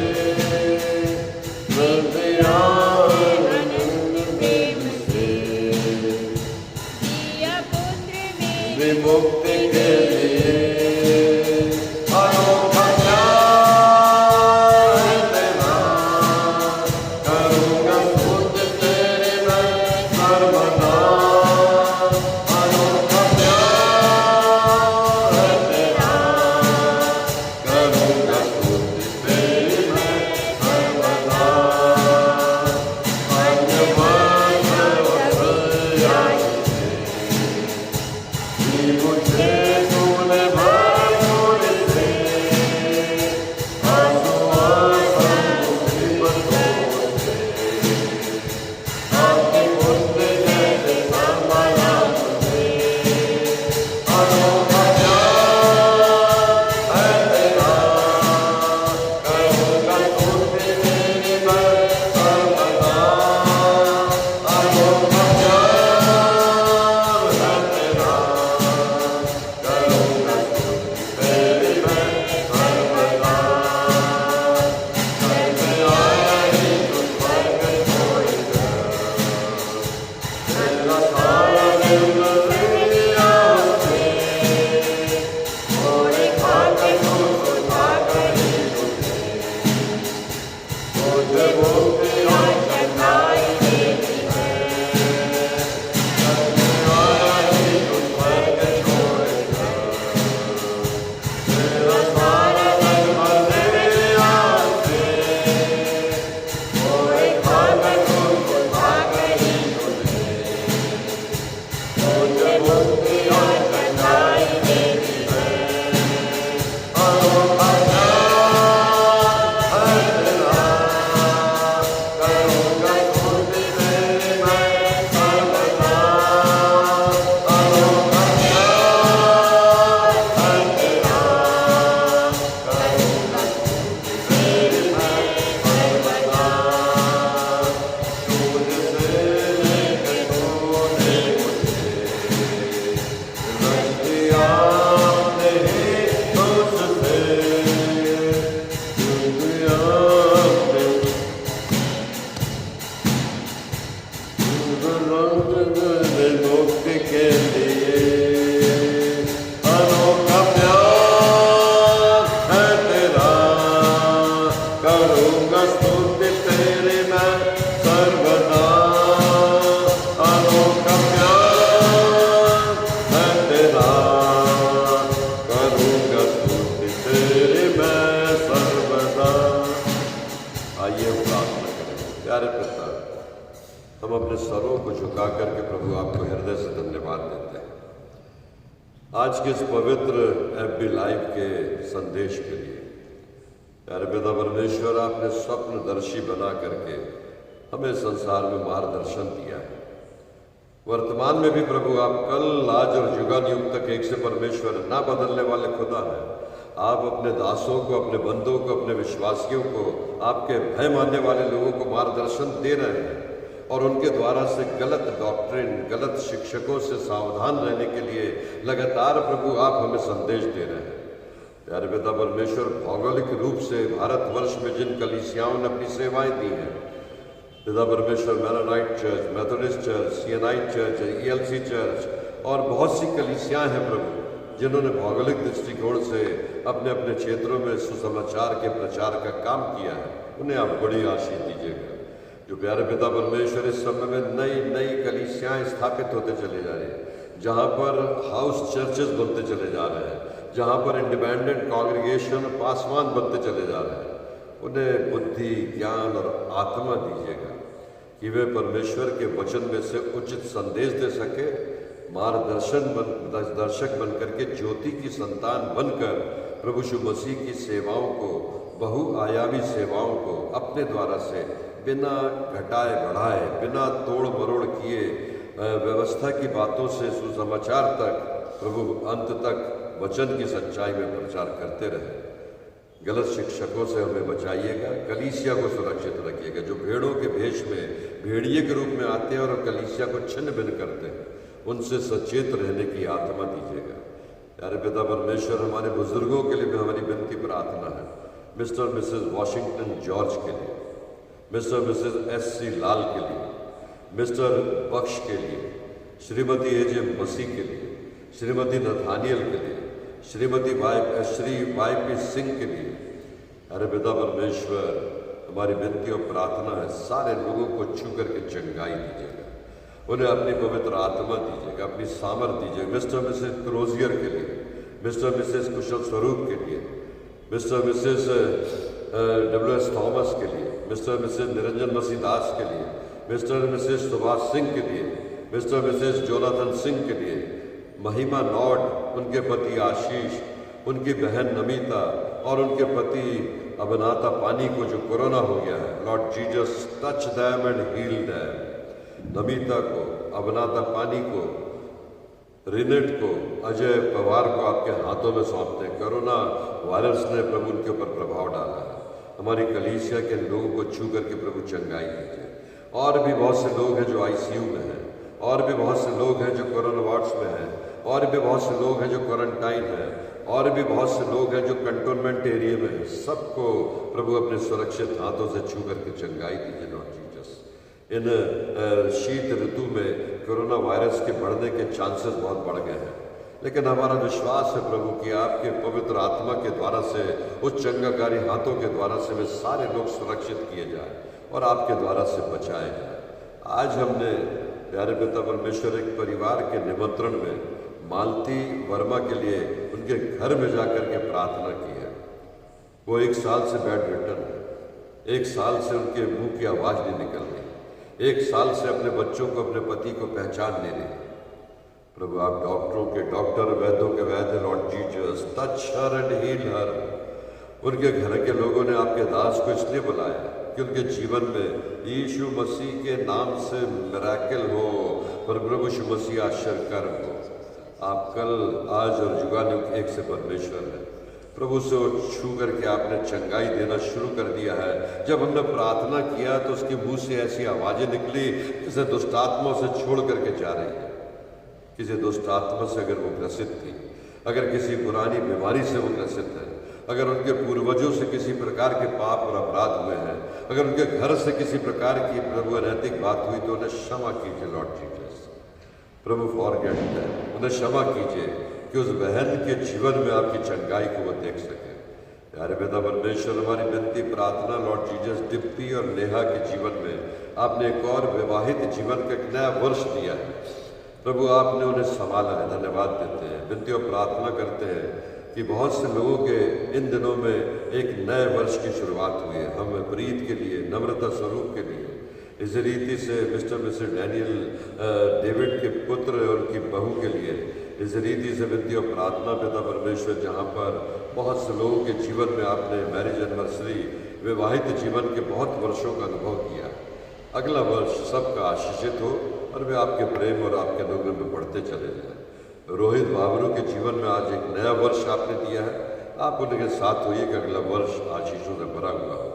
हम अपने सरों को झुका करके प्रभु आपको हृदय से धन्यवाद देते हैं आज के इस पवित्र FB लाइव के संदेश के लिए। प्यारे पिता परमेश्वर, आपने स्वप्नदर्शी बना करके हमें संसार में मार्गदर्शन दिया है। वर्तमान में भी प्रभु आप कल, आज और युगानुयुग तक एक से परमेश्वर, ना बदलने वाले खुदा हैं। आप अपने दासों को, अपने बंदों को, अपने विश्वासियों को, आपके भय मानने वाले लोगों को मार्गदर्शन दे रहे हैं और उनके द्वारा से गलत डॉक्ट्रिन, गलत शिक्षकों से सावधान रहने के लिए लगातार प्रभु आप हमें संदेश दे रहे हैं। प्यारे पिता परमेश्वर, भौगोलिक रूप से भारतवर्ष में जिन कलीसियाओं ने अपनी सेवाएं दी हैं, पिता परमेश्वर, Mennonite church, Methodist church, CNI church, ELC church और बहुत सी कलीसियां हैं प्रभु, जिन्होंने भौगोलिक दृष्टिकोण से अपने अपने क्षेत्रों में सुसमाचार के प्रचार का काम किया है, उन्हें आप बड़ी आशीष दीजिएगा। जो प्यारे पिता परमेश्वर, इस समय में नई नई कलीसियाएं स्थापित होते चले जा रही हैं, जहाँ पर हाउस चर्चेस बनते चले जा रहे हैं, जहाँ पर इंडिपेंडेंट कांग्रीगेशन, पासवान बनते चले जा रहे हैं, उन्हें बुद्धि, ज्ञान और आत्मा दीजिएगा कि वे परमेश्वर के वचन में से उचित संदेश दे सके, दर्शक बनकर के ज्योति की संतान बनकर प्रभु यीशु मसीह की सेवाओं को, बहुआयामी सेवाओं को अपने द्वारा से बिना घटाए बढ़ाए, बिना तोड़ मरोड़ किए, व्यवस्था की बातों से सुसमाचार तक, प्रभु अंत तक वचन की सच्चाई में प्रचार करते रहे। गलत शिक्षकों से हमें बचाइएगा, कलीसिया को सुरक्षित रखिएगा। जो भेड़ों के भेष में भेड़िए के रूप में आते हैं और कलीसिया को छिन्न भिन्न करते हैं, उनसे सचेत रहने की आत्मा दीजिएगा। प्यारे पिता परमेश्वर, हमारे बुजुर्गों के लिए भी हमारी विनती प्रार्थना है। मिस्टर और मिसेस वॉशिंगटन जॉर्ज के लिए, मिस्टर और मिसेस SC लाल के लिए, मिस्टर बख्श के लिए, श्रीमती AJ मसीह के लिए, श्रीमती नथानियल के लिए, श्री YP सिंह के लिए। अरे पिता परमेश्वर, हमारी विनती और प्रार्थना है, सारे लोगों को छू करके चंगाई दीजिएगा, उन्हें अपनी पवित्र आत्मा दीजिएगा, अपनी सामर्थ दीजिएगा। मिस्टर और मिसेस क्रोजियर के लिए, मिस्टर और मिसेस कुशल स्वरूप के लिए, मिस्टर और मिसेस WS थॉमस के लिए, मिस्टर और मिसेस निरंजन मसीह दास के लिए, मिस्टर और मिसेस सुभाष सिंह के लिए, मिस्टर और मिसेस जोनाथन सिंह के लिए, महिमा नॉट, उनके पति आशीष, उनकी बहन नमिता और उनके पति अबनाता पानी को जो कोरोना हो गया है, Lord Jesus touch them and heal them. Namita को, अबनाता पानी को, रिनेट को, अजय पवार को आपके हाथों में सौंपते हैं। कोरोना वायरस ने प्रभु उनके ऊपर प्रभाव डाला है, हमारी कलीसिया के लोगों को छू करके प्रभु चंगाई दीजिए। और भी बहुत से लोग हैं जो ICU में हैं, और भी बहुत से लोग हैं जो कोरोना वार्ड्स में हैं, और भी बहुत से लोग हैं जो क्वारंटाइन हैं, और भी बहुत से लोग हैं जो कंटोनमेंट एरिया में हैं। सबको प्रभु अपने सुरक्षित हाथों से छू करके चंगाई दीजिए लॉर्ड जीसस। इन शीत ऋतु में कोरोना वायरस के बढ़ने के चांसेस बहुत बढ़ गए हैं, लेकिन हमारा विश्वास है प्रभु कि आपके पवित्र आत्मा के द्वारा से, उस चंगाकारी हाथों के द्वारा से वे सारे लोग सुरक्षित किए जाए और आपके द्वारा से बचाए जाए। आज हमने प्यारे पिता परमेश्वर एक परिवार के निमंत्रण में मालती वर्मा के लिए उनके घर में जाकर के प्रार्थना की है। वो 1 साल से बेड रिटर्न है, 1 साल से उनके मुंह की आवाज़ नहीं निकल रही, 1 साल से अपने बच्चों को, अपने पति को पहचान नहीं रही। प्रभु आप डॉक्टरों के डॉक्टर, वैद्यों के वैद्य, Lord Jesus touch her and heal her. उनके घर के लोगों ने आपके दास को इसलिए बुलाया कि उनके जीवन में यीशु मसीह के नाम से मिरेकल हो, पर प्रभु यीशु मसीह आश्चर्यकर हो। आप कल, आज और युगानुयुग एक से परमेश्वर है। प्रभु से छू करके आपने चंगाई देना शुरू कर दिया है। जब हमने प्रार्थना किया तो उसके मुंह से ऐसी आवाज़ें निकली जैसे दुष्टात्मा से छोड़ करके जा रही है। किसी दुष्टात्मा से अगर वो ग्रसित थी, अगर किसी पुरानी बीमारी से वो ग्रसित है, अगर उनके पूर्वजों से किसी प्रकार के पाप और अपराध हुए हैं, अगर उनके घर से किसी प्रकार की प्रभु अनैतिक बात हुई, तो उन्हें क्षमा कीजिए लॉर्ड जीसस। प्रभु फॉरगेट है, उन्हें क्षमा कीजिए कि उस बहन के जीवन में आपकी चंगाई को वो देख सके। प्यारे पिता परमेश्वर, हमारी विनती प्रार्थना लॉर्ड जीसस, डिप्टी और नेहा के जीवन में आपने एक और विवाहित जीवन का एक नया वर्ष दिया है। प्रभु आपने उन्हें संभाला है, धन्यवाद देते हैं। विनती और प्रार्थना करते हैं कि बहुत से लोगों के इन दिनों में एक नए वर्ष की शुरुआत हुई है। हम प्रीत के लिए, नम्रता स्वरूप के लिए, इस रीति से मिस्टर मिसेस डैनियल डेविड के पुत्र और उनकी बहू के लिए इस रीति से विनती और प्रार्थना पिता परमेश्वर, जहाँ पर बहुत से लोगों के जीवन में आपने मैरिज एनिवर्सरी, विवाहित जीवन के बहुत वर्षों का अनुभव किया, अगला वर्ष सबका आशीषित हो और वे आपके प्रेम और आपके अनुग्रह में बढ़ते चले जाएं। रोहित बाबरू के जीवन में आज एक नया वर्ष आपने दिया है, आप उनके साथ होइए कि अगला वर्ष आशीषों से भरा हुआ हो।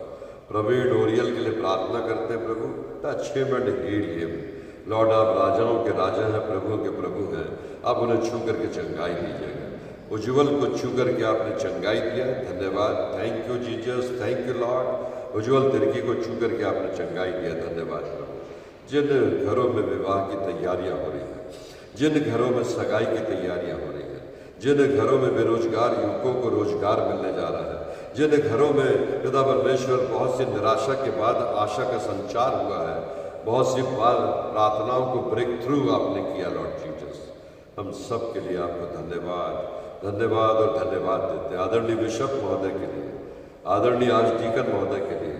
प्रवीण ओरियल के लिए प्रार्थना करते हैं प्रभु, touch him and heal him. Lord, आप राजाओं के राजा हैं, प्रभुओं के प्रभु हैं, आप उन्हें छू करके चंगाई दीजिएगा। उज्ज्वल को छू करके आपने चंगाई दिया, धन्यवाद, thank you Jesus, thank you Lord. Ujjwal Tirkey को छू करके आपने चंगाई दिया, धन्यवाद प्रभु। जिन घरों में विवाह की तैयारियां हो रही हैं, जिन घरों में सगाई की तैयारियां हो रही हैं, जिन घरों में बेरोजगार युवकों को रोजगार मिलने जा रहा है, जिन घरों में पिता परमेश्वर बहुत सी निराशा के बाद आशा का संचार हुआ है, बहुत सी बार प्रार्थनाओं को ब्रेक थ्रू आपने किया लॉर्ड जीसस, हम सब के लिए आपको धन्यवाद, धन्यवाद और धन्यवाद देते हैं। आदरणीय बिशप महोदय के लिए, आदरणीय आर्चडीकन महोदय के लिए,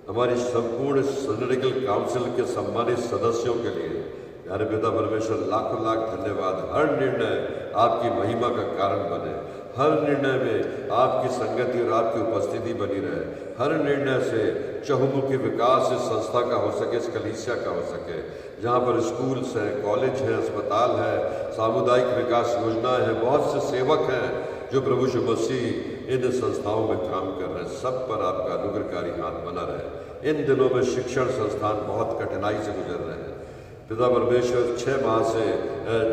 हमारी संपूर्ण सिनोडिकल काउंसिल के सम्मानित सदस्यों के लिए प्यारे पिता परमेश्वर लाखों लाख धन्यवाद। हर निर्णय आपकी महिमा का कारण बने, हर निर्णय में आपकी संगति और आपकी उपस्थिति बनी रहे, हर निर्णय से चहुमुखी विकास इस संस्था का हो सके, इस कलीसिया का हो सके, जहाँ पर स्कूल्स हैं, कॉलेज हैं, अस्पताल है, सामुदायिक विकास योजनाएं हैं, बहुत से सेवक हैं जो प्रभु यीशु मसीह इन संस्थाओं में काम कर रहे हैं, सब पर आपका अनुग्रहकारी हाथ बना रहे। इन दिनों में शिक्षण संस्थान बहुत कठिनाई से गुजर रहे हैं पिता परमेश्वर, 6 माह से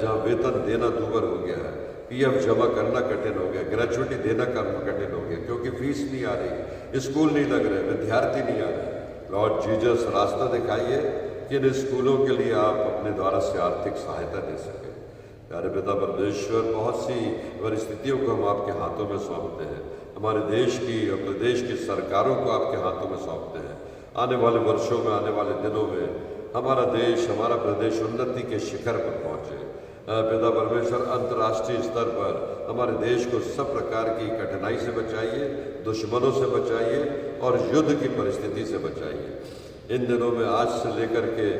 जहाँ वेतन देना दूभर हो गया है, पीएफ जमा करना कठिन हो गया, ग्रेजुएटी देना कठिन हो गया क्योंकि फीस नहीं आ रही, स्कूल नहीं लग रहे, विद्यार्थी नहीं आ रहे। लॉर्ड जीसस, रास्ता दिखाइए कि इन स्कूलों के लिए आप अपने द्वारा से आर्थिक सहायता दे सकें। प्यारे पिता परमेश्वर, बहुत सी परिस्थितियों को हम आपके हाथों में सौंपते हैं, हमारे देश की और प्रदेश की सरकारों को आपके हाथों में सौंपते हैं। आने वाले वर्षों में, आने वाले दिनों में हमारा देश, हमारा प्रदेश उन्नति के शिखर पर पहुँचे। पिता परमेश्वर, अंतर्राष्ट्रीय स्तर पर हमारे देश को सब प्रकार की कठिनाई से बचाइए, दुश्मनों से बचाइए और युद्ध की परिस्थिति से बचाइए। इन दिनों में आज से लेकर के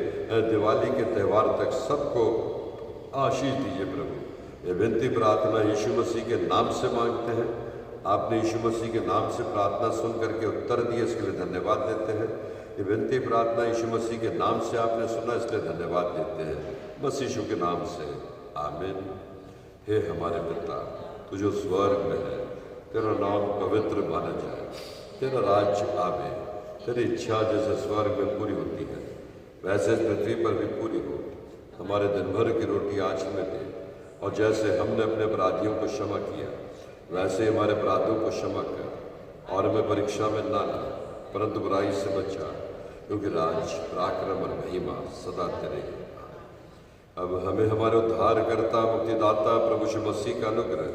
दिवाली के त्यौहार तक सबको आशीष दीजिए प्रभु। ये विनती प्रार्थना यीशु मसीह के नाम से मांगते हैं। आपने यीशु मसीह के नाम से प्रार्थना सुन करके उत्तर दिए, इसके लिए धन्यवाद देते हैं। ये विनती प्रार्थना यीशु मसीह के नाम से आपने सुना, इसलिए धन्यवाद देते हैं, मसीह यीशु के नाम से, आमीन। हे हमारे पिता, तू जो स्वर्ग में है, तेरा नाम पवित्र माना जाए, तेरा राज्य आवे, तेरी इच्छा जैसे स्वर्ग में पूरी होती है वैसे इस पृथ्वी पर भी पूरी हो। हमारे दिन भर की रोटी आज हमें दे, और जैसे हमने अपने अपराधियों को क्षमा किया वैसे हमारे अपराधों को क्षमा कर, और हमें परीक्षा में ना ला परंतु बुराई से बचा, क्योंकि राज, पराक्रम और महिमा सदा तेरे। अब हमें हमारे उद्धारकर्ता, मुक्तिदाता प्रभु यीशु मसीह का अनुग्रह,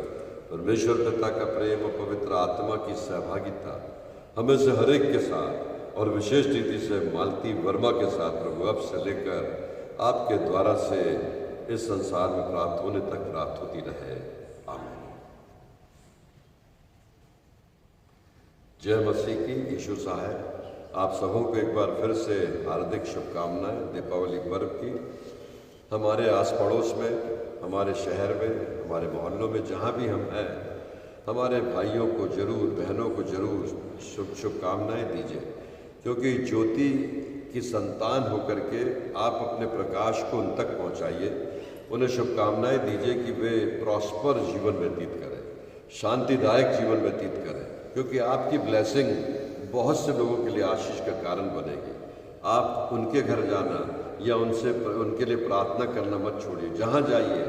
परमेश्वर पिता का प्रेम और पवित्र आत्मा की सहभागिता हमें से हर एक के साथ और विशेष रीति से मालती वर्मा के साथ प्रभु अब से लेकर आपके द्वारा से इस संसार में प्राप्त होने तक प्राप्त होती रहे, आमीन। जय मसीह की। यीशु साहब आप सबों को एक बार फिर से हार्दिक शुभकामनाएं दीपावली पर्व की। हमारे आस पड़ोस में, हमारे शहर में, हमारे मोहल्लों में जहाँ भी हम हैं, हमारे भाइयों को जरूर, बहनों को जरूर शुभकामनाएं दीजिए, क्योंकि ज्योति की संतान होकर के आप अपने प्रकाश को उन तक पहुँचाइए। उन्हें शुभकामनाएं दीजिए कि वे प्रॉस्पर जीवन व्यतीत करें, शांतिदायक जीवन व्यतीत करें, क्योंकि आपकी ब्लेसिंग बहुत से लोगों के लिए आशीष का कारण बनेगी। आप उनके घर जाना या उनके लिए प्रार्थना करना मत छोड़िए। जहाँ जाइए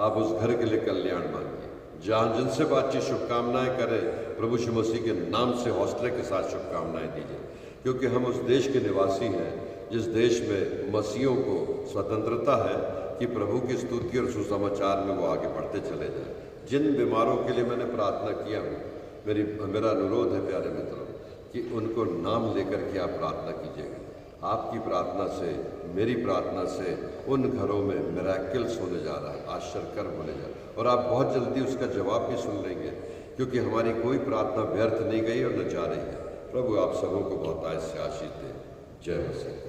आप उस घर के लिए कल्याण मांगिए। जहाँ जिनसे बातचीत शुभकामनाएं करें, प्रभु यीशु मसीह के नाम से हौसले के साथ शुभकामनाएं दीजिए, क्योंकि हम उस देश के निवासी हैं जिस देश में मसीहों को स्वतंत्रता है कि प्रभु की स्तुति और सुसमाचार में वो आगे बढ़ते चले जाएं। जिन बीमारों के लिए मैंने प्रार्थना किया हूँ, मेरा अनुरोध है प्यारे मित्रों कि उनको नाम लेकर के आप प्रार्थना कीजिएगा। आपकी प्रार्थना से, मेरी प्रार्थना से उन घरों में मिरेकल्स होने जा रहा है, आश्चर्यकर्म होने जा रहा है, और आप बहुत जल्दी उसका जवाब भी सुन लेंगे, क्योंकि हमारी कोई प्रार्थना व्यर्थ नहीं गई और न जा रही है। प्रभु आप सबों को बहुत आशीष दे। जय मसीह।